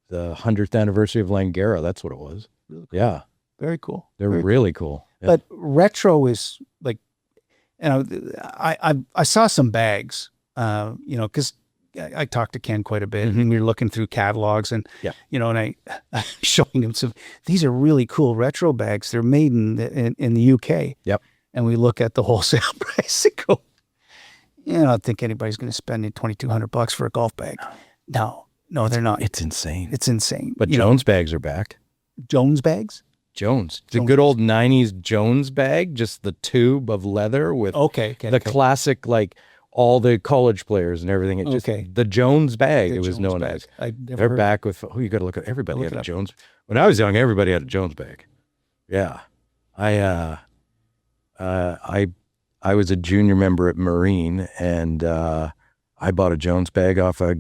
the 100th anniversary of Langara. That's what it was. Really cool. Yeah. Very cool. They're really cool. Yeah. But retro is like, I saw some bags, because I talked to Ken quite a bit, and we were looking through catalogs, and and I showing him some. These are really cool retro bags. They're made in the UK. Yep. And we look at the wholesale price and go, I don't think anybody's going to spend $2,200 for a golf bag. No, they're not. It's insane. It's insane. But Jones bags are back. Jones bags. The good old 90s Jones bag, just the tube of leather with the classic, like all the college players and everything. The Jones bag, it was known as. They're back with, you got to look at, everybody had a Jones. When I was young, everybody had a Jones bag. Yeah. I was a junior member at Marine, and I bought a Jones bag off a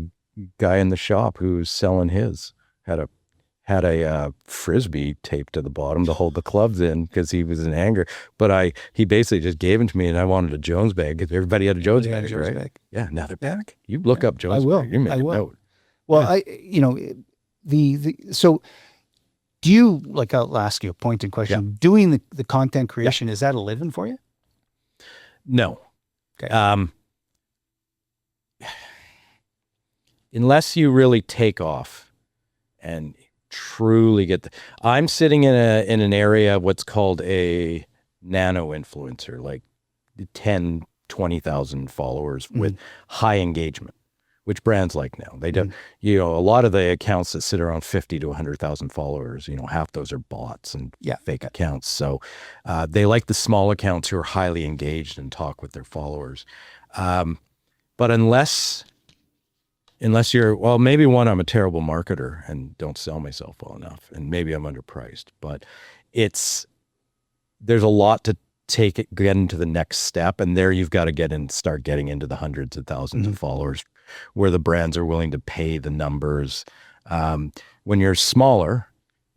guy in the shop who was selling his. Had a Frisbee taped to the bottom to hold the clubs in because he was in anger. But he basically just gave it to me, and I wanted a Jones bag because everybody had a Jones bag, right? Yeah, now they're back. You look up Jones bag. You make a note. Well, so do you, like, I'll ask you a pointed question. Yeah. Doing the content creation, is that a living for you? No. Okay. Unless you really take off and truly I'm sitting in an area of what's called a nano influencer, like 10, 20,000 followers with high engagement, which brands like now. They do, a lot of the accounts that sit around 50 to 100,000 followers, half those are bots and fake accounts. So they like the small accounts who are highly engaged and talk with their followers. But unless you're, maybe I'm a terrible marketer and don't sell myself well enough, and maybe I'm underpriced, but there's a lot to get into the next step. And there you've got to start getting into the hundreds of thousands of followers where the brands are willing to pay the numbers. When you're smaller,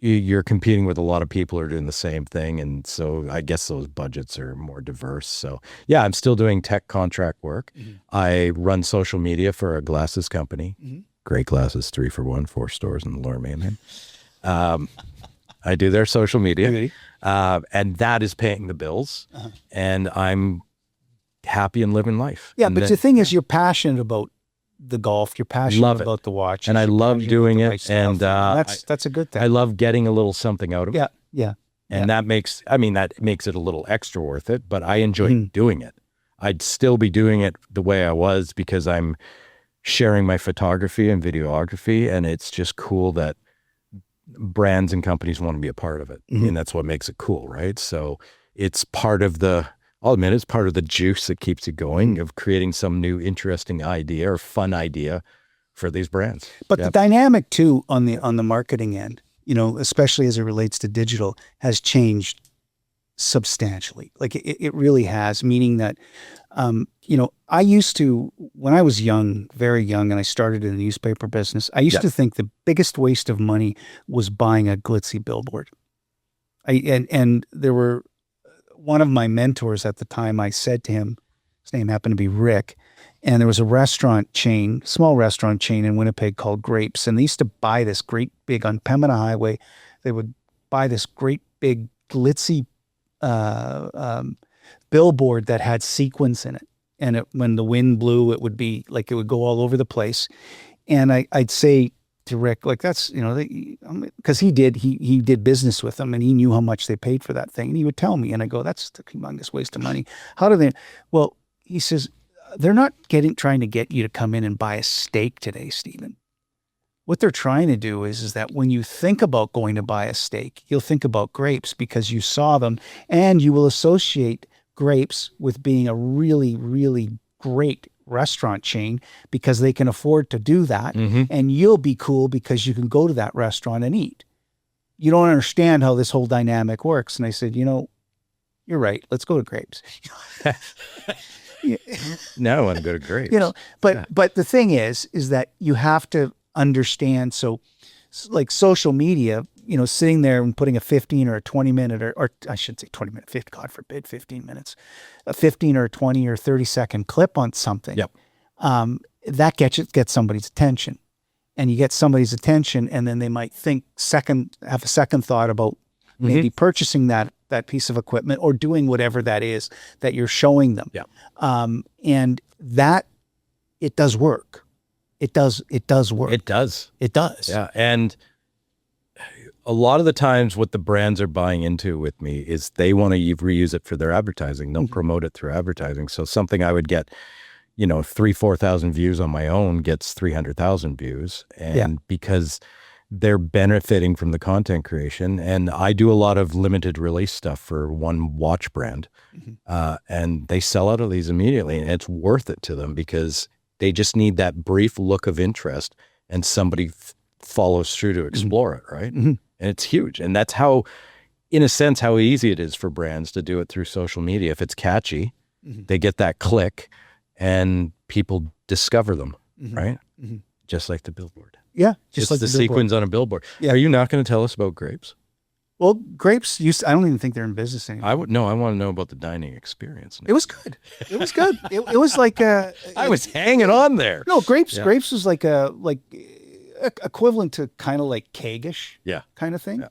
you're competing with a lot of people who are doing the same thing. And so I guess those budgets are more diverse. So yeah, I'm still doing tech contract work. I run social media for a glasses company. Great Glasses, 3 for 1, 4 stores in the Lower Mainland. I do their social media, and that is paying the bills. And I'm happy and living life. Yeah, but the thing is, you're passionate about the golf, you're passionate about the watch, and I love doing it, and that's a good thing. I love getting a little something out of it. And that makes it a little extra worth it, but I enjoy doing it. I'd still be doing it the way I was because I'm sharing my photography and videography, and it's just cool that brands and companies want to be a part of it. And that's what makes it cool, right? So it's part of I'll admit, it's part of the juice that keeps it going, of creating some new interesting idea or fun idea for these brands. But the dynamic too on the marketing end, especially as it relates to digital, has changed substantially. Like it really has, meaning that, I used to, when I was young, very young, and I started in the newspaper business, I used to think the biggest waste of money was buying a glitzy billboard. And there were, one of my mentors at the time, I said to him, his name happened to be Rick, and there was a small restaurant chain in Winnipeg called Grapes, and they used to buy this great big, on Pembina Highway, they would buy this great big glitzy billboard that had sequins in it. And when the wind blew, it would be like, it would go all over the place. And I'd say to Rick, like, that's, because he did business with them, and he knew how much they paid for that thing. And he would tell me, and I go, that's a humongous waste of money. How do they? Well, he says, they're not trying to get you to come in and buy a steak today, Stephen. What they're trying to do is that when you think about going to buy a steak, you'll think about Grapes because you saw them, and you will associate Grapes with being a really, really great restaurant chain because they can afford to do that. And you'll be cool because you can go to that restaurant and eat. You don't understand how this whole dynamic works. And I said, you're right. Let's go to Grapes. Now I want to go to Grapes. But the thing is that you have to understand. So like social media, sitting there and putting a 15 or a 20 minute, or I should say 20 minute, 50, God forbid, 15 minutes, a 15 or 20 or 30-second clip on something. That gets somebody's attention, and you get somebody's attention, and then they might have a second thought about maybe purchasing that piece of equipment or doing whatever that is that you're showing them. And that, it does work. It does work. It does. Yeah. And a lot of the times what the brands are buying into with me is they want to reuse it for their advertising. They'll promote it through advertising. So something I would get, 3,000-4,000 views on my own gets 300,000 views. And because they're benefiting from the content creation. And I do a lot of limited release stuff for one watch brand. And they sell out of these immediately, and it's worth it to them because they just need that brief look of interest, and somebody follows through to explore it, right? And it's huge. And that's how, in a sense, how easy it is for brands to do it through social media. If it's catchy, they get that click and people discover them, right? Just like the billboard. Yeah. Just like the sequins on a billboard. Are you not going to tell us about Grapes? Well, Grapes I don't even think they're in business anymore. I want to know about the dining experience. It was good. It was good. It was like I was hanging on there. No, Grapes was like equivalent to kind of like Keggish kind of thing.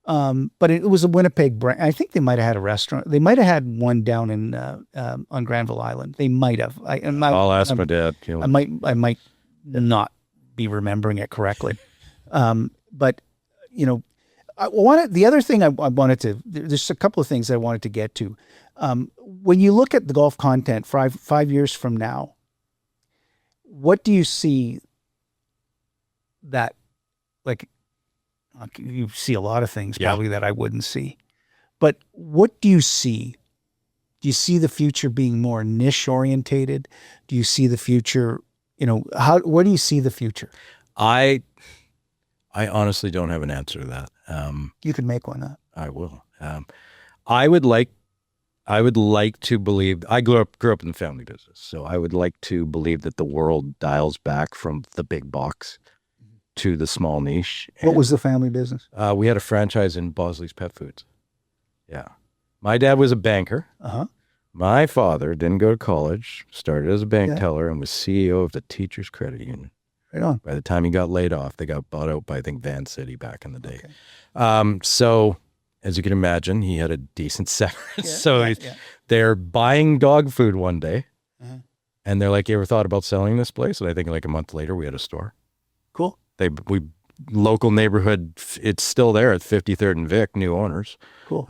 But it was a Winnipeg brand. I think they might have had a restaurant. They might have had one down in on Granville Island. They might have. I'll ask my dad. I might not be remembering it correctly. But the other thing I wanted to, there's a couple of things I wanted to get to. When you look at the golf content 5 years from now, what do you see that, like, you see a lot of things probably that I wouldn't see, but what do you see? Do you see the future being more niche orientated? Do you see the future, where do you see the future? I honestly don't have an answer to that. You could make one up. I will. I would like to believe, I grew up in the family business, so I would like to believe that the world dials back from the big box to the small niche. What was the family business? We had a franchise in Bosley's Pet Foods. Yeah. My dad was a banker. My father didn't go to college, started as a bank teller, and was CEO of the Teachers Credit Union. Right on. By the time he got laid off, they got bought out by, I think, Van City back in the day. So as you can imagine, he had a decent severance. They're buying dog food one day, and they're like, you ever thought about selling this place? And I think like a month later, we had a store. Cool. Local neighborhood, it's still there at 53rd and Vic, new owners. Cool.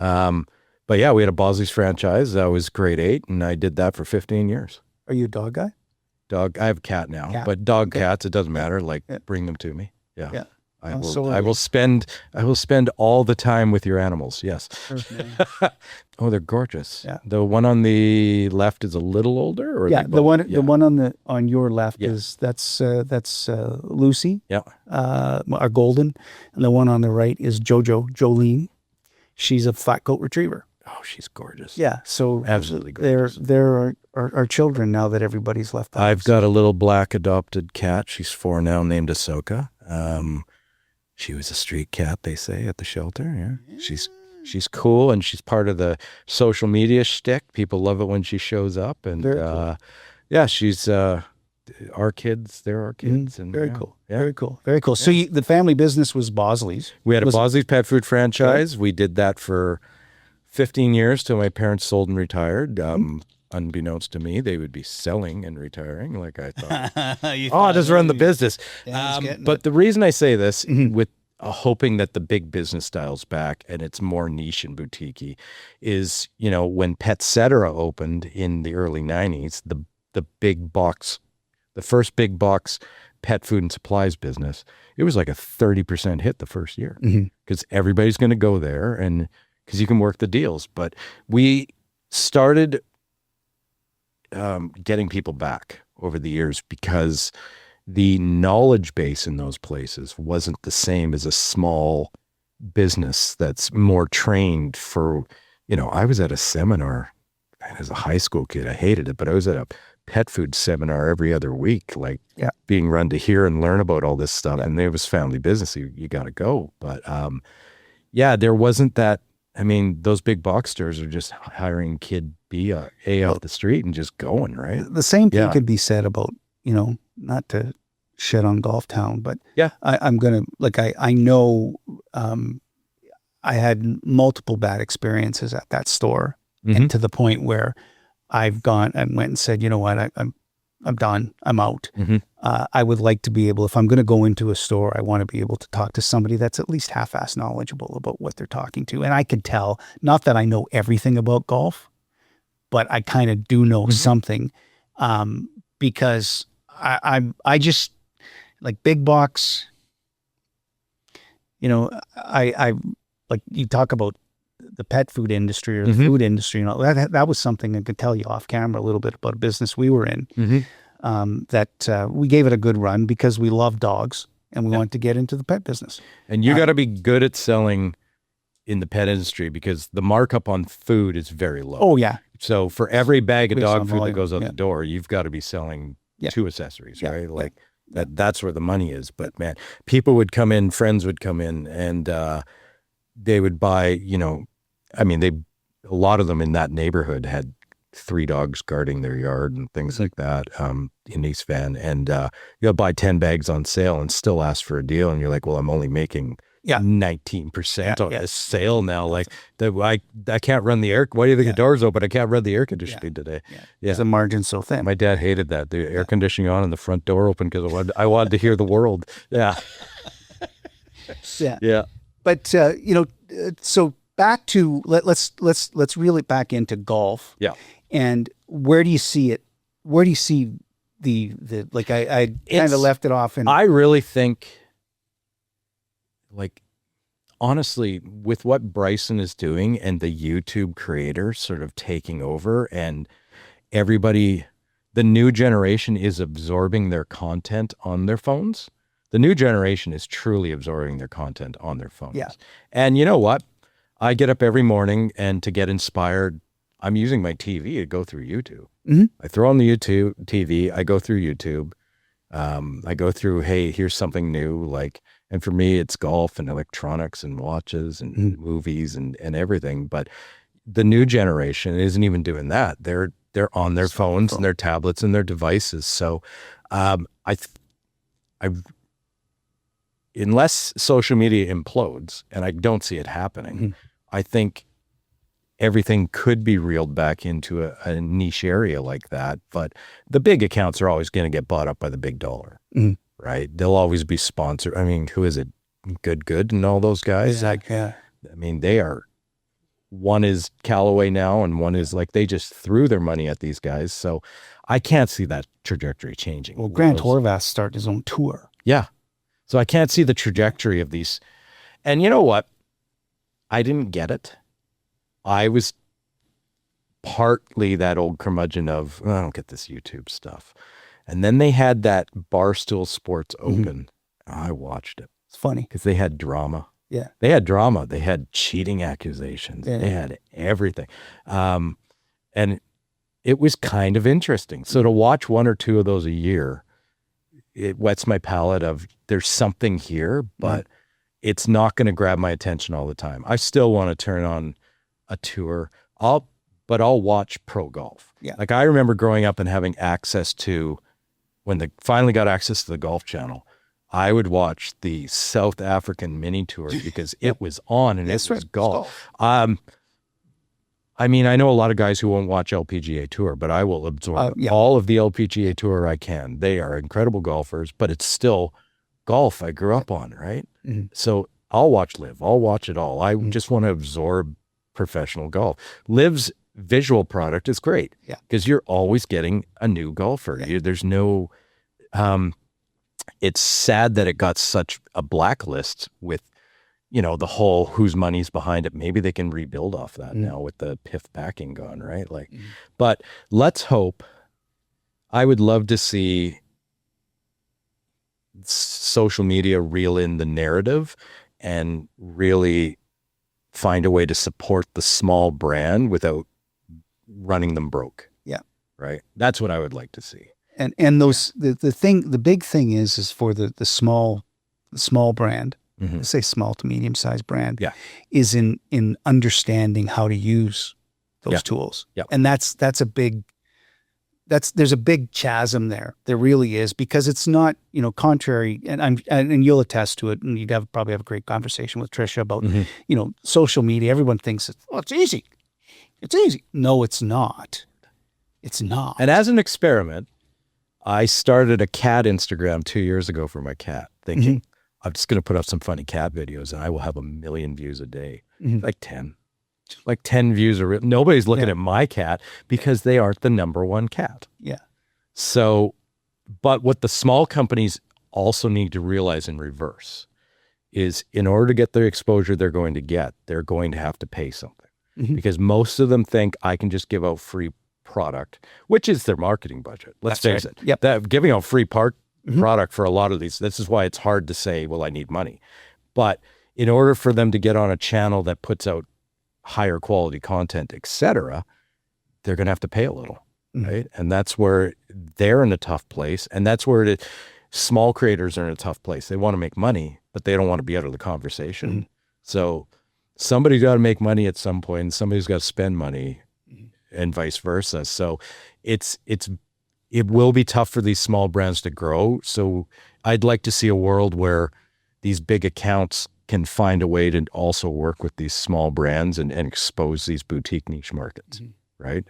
But yeah, we had a Bosley's franchise. I was grade 8, and I did that for 15 years. Are you a dog guy? Dog. I have a cat now, Cat. but dog, Okay. cats, it doesn't matter. Like, bring them to me. Yeah. Yeah. I Oh, will. so I will spend. I will spend all the time with your animals. Yes. Yeah. Oh, they're gorgeous. Yeah. The one on the left is a little older, or Yeah, they the both? one Yeah. on your left Yeah. is that's Lucy, Yeah. our golden, and the one on the right is Jolene. She's a flat coat retriever. Oh, she's gorgeous. Yeah, so Absolutely gorgeous. they're our children now that everybody's left the I've house. got a little black adopted cat. She's 4 now, named Ahsoka. She was a street cat, they say, at the shelter. Yeah. She's cool, and she's part of the social media shtick. People love it when she shows up, and Very cool. yeah, she's our kids. They're our kids, and Very yeah. cool. Yeah. Very cool. Very cool. So the family business was Bosley's. We had a Bosley's pet food franchise. We did that for 15 years till my parents sold and retired. Unbeknownst to me, they would be selling and retiring, like I thought. I'll just run the business. But the reason I say this, with hoping that the big business style's back and it's more niche and boutique-y, is, when Petcetera opened in the early 90s, the big box, the first big box pet food and supplies business, it was like a 30% hit the first year because everybody's going to go there, and because you can work the deals. But we started getting people back over the years because the knowledge base in those places wasn't the same as a small business that's more trained for, I was at a seminar as a high school kid. I hated it, but I was at a pet food seminar every other week, being run to hear and learn about all this stuff. And it was family business. You got to go. But there wasn't that. I mean, those big box stores are just hiring kid B, A off the street and just going, right? The same thing could be said about, not to shit on Golf Town, but I'm going to, I know I had multiple bad experiences at that store, and to the point where I went and said, you know what, I'm done. I'm out. I would like to be able, if I'm going to go into a store, I want to be able to talk to somebody that's at least half-ass knowledgeable about what they're talking to. And I could tell, not that I know everything about golf, but I kind of do know something, because I just, like, big box, I like, you talk about the pet food industry or the food industry, that was something I could tell you off camera a little bit about a business we were in, that we gave it a good run because we love dogs and we wanted to get into the pet business. And you got to be good at selling in the pet industry because the markup on food is very low. Oh, yeah. So for every bag of dog food volume, that goes out the door, you've got to be selling 2 accessories, right? Like that's where the money is. But man, people would come in, friends would come in, and they would buy, a lot of them in that neighborhood had 3 dogs guarding their yard and things like that, in East Van. And you'll buy 10 bags on sale and still ask for a deal. And you're like, well, I'm only making 19% on this sale now. Like, I can't run the air. Why do you think the door's open? I can't run the air conditioning today. Is the margin so thin? My dad hated that. The air conditioning on and the front door open because I wanted to hear the world. Yeah. Yeah. But, so back to, let's reel it back into golf. Yeah. And where do you see it? Where do you see the like, I kind of left it off. And I really think, like, honestly, with what Bryson is doing and the YouTube creators sort of taking over, and everybody, the new generation is absorbing their content on their phones. The new generation is truly absorbing their content on their phones. Yeah. And you know what? I get up every morning, and to get inspired, I'm using my TV to go through YouTube. I throw on the YouTube TV. I go through YouTube. I go through, hey, here's something new. Like, and for me, it's golf and electronics and watches and movies and everything. But the new generation isn't even doing that. They're on their phones and their tablets and their devices. So, unless social media implodes, and I don't see it happening, I think everything could be reeled back into a niche area like that. But the big accounts are always going to get bought up by the big dollar, right? They'll always be sponsored. I mean, who is it? Good, and all those guys. I mean, they are one is Callaway now, and one is like, they just threw their money at these guys. So I can't see that trajectory changing. Well, Grant Horvath started his own tour. Yeah. So I can't see the trajectory of these. And you know what? I didn't get it. I was partly that old curmudgeon of, I don't get this YouTube stuff. And then they had that Barstool Sports Open. I watched it. It's funny. Because they had drama. Yeah. They had drama. They had cheating accusations. Yeah. They had everything. And it was kind of interesting. So to watch one or two of those a year, it whets my palate of there's something here, but it's not going to grab my attention all the time. I still want to turn on a tour. I'll watch pro golf. Yeah. Like I remember growing up and having access to, when they finally got access to the Golf Channel, I would watch the South African mini tour because it was on and it was golf. I mean, I know a lot of guys who won't watch LPGA Tour, but I will absorb all of the LPGA Tour I can. They are incredible golfers, but it's still golf I grew up on, right? Mm-hmm. So I'll watch LIV. I'll watch it all. I just want to absorb professional golf. LIV's visual product is great because you're always getting a new golfer. There's no... it's sad that it got such a blacklist with, you know, the whole whose money's behind it. Maybe they can rebuild off that now with the PIF backing gone, right? Like, but let's hope. I would love to see social media reel in the narrative and really find a way to support the small brand without running them broke. Yeah. Right. That's what I would like to see. And those, the big thing is for the small brand, let's say small to medium sized brand, is in understanding how to use those tools. Yeah. And there's a big chasm there. There really is, because it's not, you know, contrary, and you'll attest to it, and you'd probably have a great conversation with Tricia about, you know, social media. Everyone thinks it's easy. It's easy. No, it's not. It's not. And as an experiment, I started a cat Instagram 2 years ago for my cat, thinking I'm just going to put up some funny cat videos and I will have 1 million views a day. Like 10 views. Nobody's looking at my cat because they aren't the number one cat. Yeah. So, but what the small companies also need to realize in reverse is, in order to get the exposure they're going to get, they're going to have to pay something, because most of them think I can just give out free product, which is their marketing budget. Let's face it. Yep. That giving out free product for a lot of these, this is why it's hard to say, well, I need money. But in order for them to get on a channel that puts out higher quality content, etc., they're going to have to pay a little, right? And that's where they're in a tough place. And that's where small creators are in a tough place. They want to make money, but they don't want to be out of the conversation. So somebody's got to make money at some point, and somebody's got to spend money, and vice versa. So it will be tough for these small brands to grow. So I'd like to see a world where these big accounts can find a way to also work with these small brands and expose these boutique niche markets, right?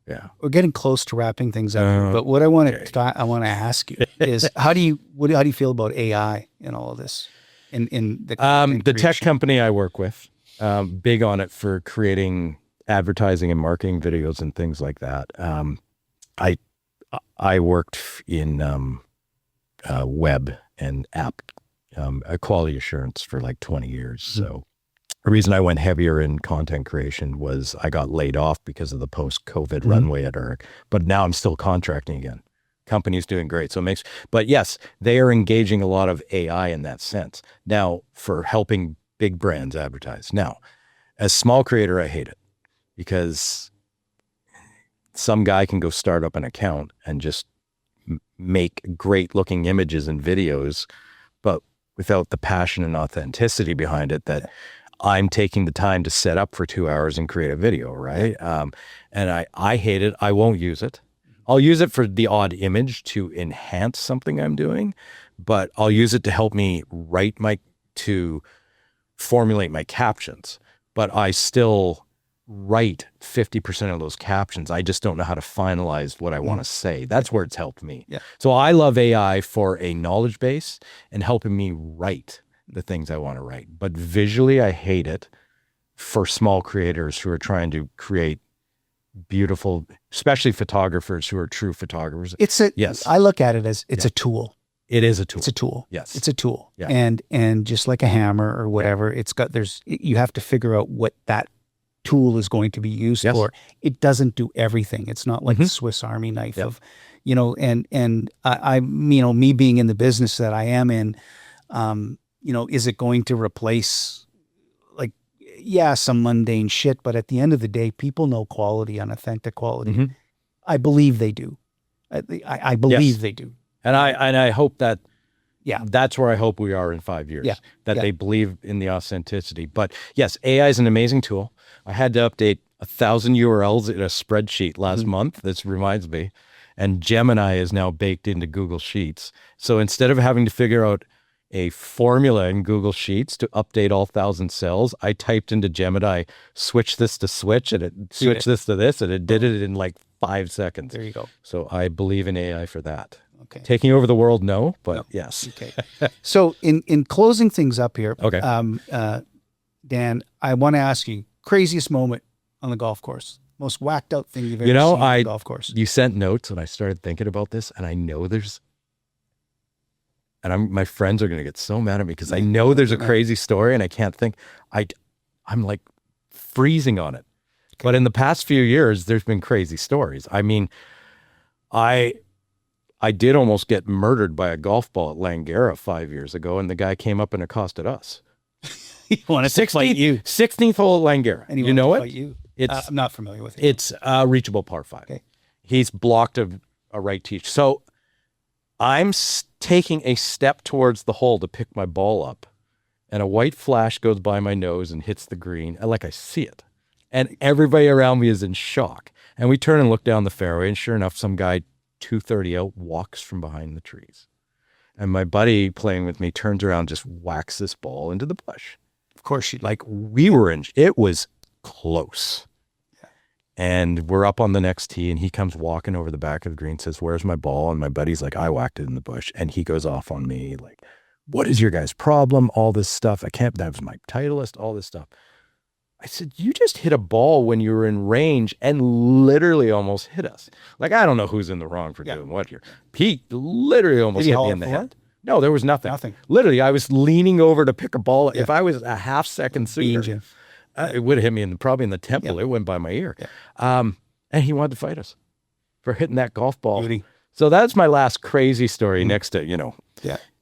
Yeah. We're getting close to wrapping things up, but what I want to ask you is, how do you feel about AI in all of this? In the tech company I work with, big on it for creating advertising and marketing videos and things like that. I worked in web and app quality assurance for like 20 years. So the reason I went heavier in content creation was I got laid off because of the post-COVID runway at ERIC. But now I'm still contracting again. Company's doing great. So but yes, they are engaging a lot of AI in that sense. Now, for helping big brands advertise. Now, as small creator, I hate it, because some guy can go start up an account and just make great looking images and videos, but without the passion and authenticity behind it that I'm taking the time to set up for 2 hours and create a video, right? And I hate it. I won't use it. I'll use it for the odd image to enhance something I'm doing, but I'll use it to help me to formulate my captions. But I still write 50% of those captions. I just don't know how to finalize what I want to say. That's where it's helped me. Yeah. So I love AI for a knowledge base and helping me write the things I want to write. But visually, I hate it for small creators who are trying to create beautiful, especially photographers who are true photographers. Yes. I look at it as it's a tool. It is a tool. It's a tool. Yes. It's a tool. Yeah. And just like a hammer or whatever, you have to figure out what that tool is going to be used for. It doesn't do everything. It's not like the Swiss Army knife of, and I, me being in the business that I am in, is it going to replace some mundane shit, but at the end of the day, people know quality and authentic quality. I believe they do. I believe they do. And I hope that, that's where I hope we are in 5 years, that they believe in the authenticity. But yes, AI is an amazing tool. I had to update 1,000 URLs in a spreadsheet last month. This reminds me. And Gemini is now baked into Google Sheets. So instead of having to figure out a formula in Google Sheets to update all 1,000 cells, I typed into Gemini, switch this to switch, and it switched this to this, and it did it in like 5 seconds. There you go. So I believe in AI for that. Okay. Taking over the world, no, but yes. Okay. So in closing things up here, Dan, I want to ask you, craziest moment on the golf course, most whacked out thing you've ever seen on the golf course. You sent notes, and I started thinking about this, and I know my friends are going to get so mad at me because I know there's a crazy story and I can't think. I'm like freezing on it. Okay. But in the past few years, there's been crazy stories. I mean, I did almost get murdered by a golf ball at Langara 5 years ago, and the guy came up and accosted us. He wanted to fight you. 16th hole at Langara. And you know it? Fight you. I'm not familiar with it. It's a reachable par 5. Okay. He's blocked a right tee. So I'm taking a step towards the hole to pick my ball up, and a white flash goes by my nose and hits the green. I see it. And everybody around me is in shock. And we turn and look down the fairway, and sure enough, some guy 230 out walks from behind the trees. And my buddy playing with me turns around, just whacks this ball into the bush. Of course, it was close. And we're up on the next tee, and he comes walking over the back of the green, says, "Where's my ball?" And my buddy's like, "I whacked it in the bush." And he goes off on me like, "What is your guys' problem?" All this stuff. That was my Titleist, all this stuff. I said, "You just hit a ball when you were in range and literally almost hit us." Like, I don't know who's in the wrong for doing what here. Pete literally almost hit me in the head. No, there was nothing. Nothing. Literally, I was leaning over to pick a ball. If I was a half second sooner, it would have hit me probably in the temple. It went by my ear. And he wanted to fight us for hitting that golf ball. Beauty. So that's my last crazy story next to,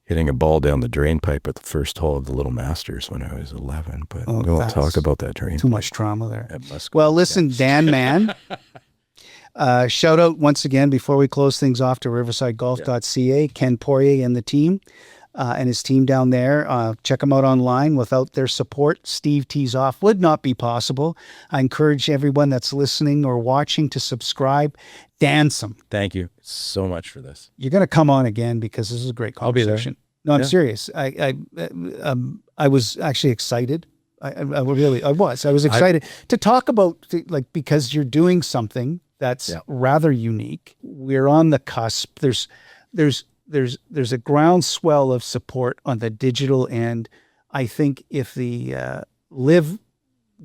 hitting a ball down the drain pipe at the first hole of the Little Masters when I was 11. But we won't talk about that drain. Too much trauma there. Well, listen, Dan Mann, shout out once again before we close things off to riversidegolf.ca, Ken Poirier and the team. And his team down there. Check them out online. Without their support, Steve Tees Off would not be possible. I encourage everyone that's listening or watching to subscribe. Dance them. Thank you so much for this. You're going to come on again because this is a great conversation. No, I'm serious. I was actually excited. I was excited to talk about, because you're doing something that's rather unique. We're on the cusp. There's a groundswell of support on the digital end. I think if the live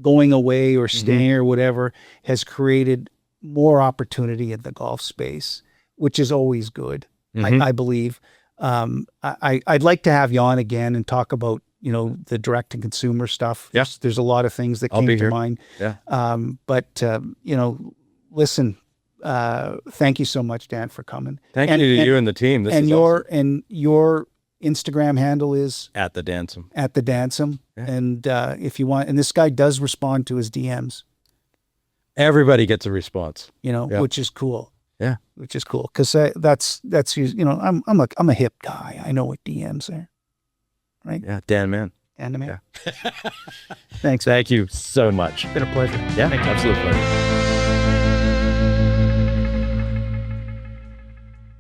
going away or staying or whatever has created more opportunity in the golf space, which is always good, I believe. I'd like to have you on again and talk about, the direct to consumer stuff. Yes. There's a lot of things that came to mind. Yeah. Listen, thank you so much, Dan, for coming. Thank you to you and the team. This is awesome. And your Instagram handle is at the Dansum. At the Dansum. Yeah. And if you want, and this guy does respond to his DMs. Everybody gets a response, which is cool. Yeah, which is cool because that's I'm a hip guy. I know what DMs are, right? Yeah, Dan Mann. Dan Mann. Yeah. Thanks. Thank you so much. It's been a pleasure. Yeah, absolute pleasure.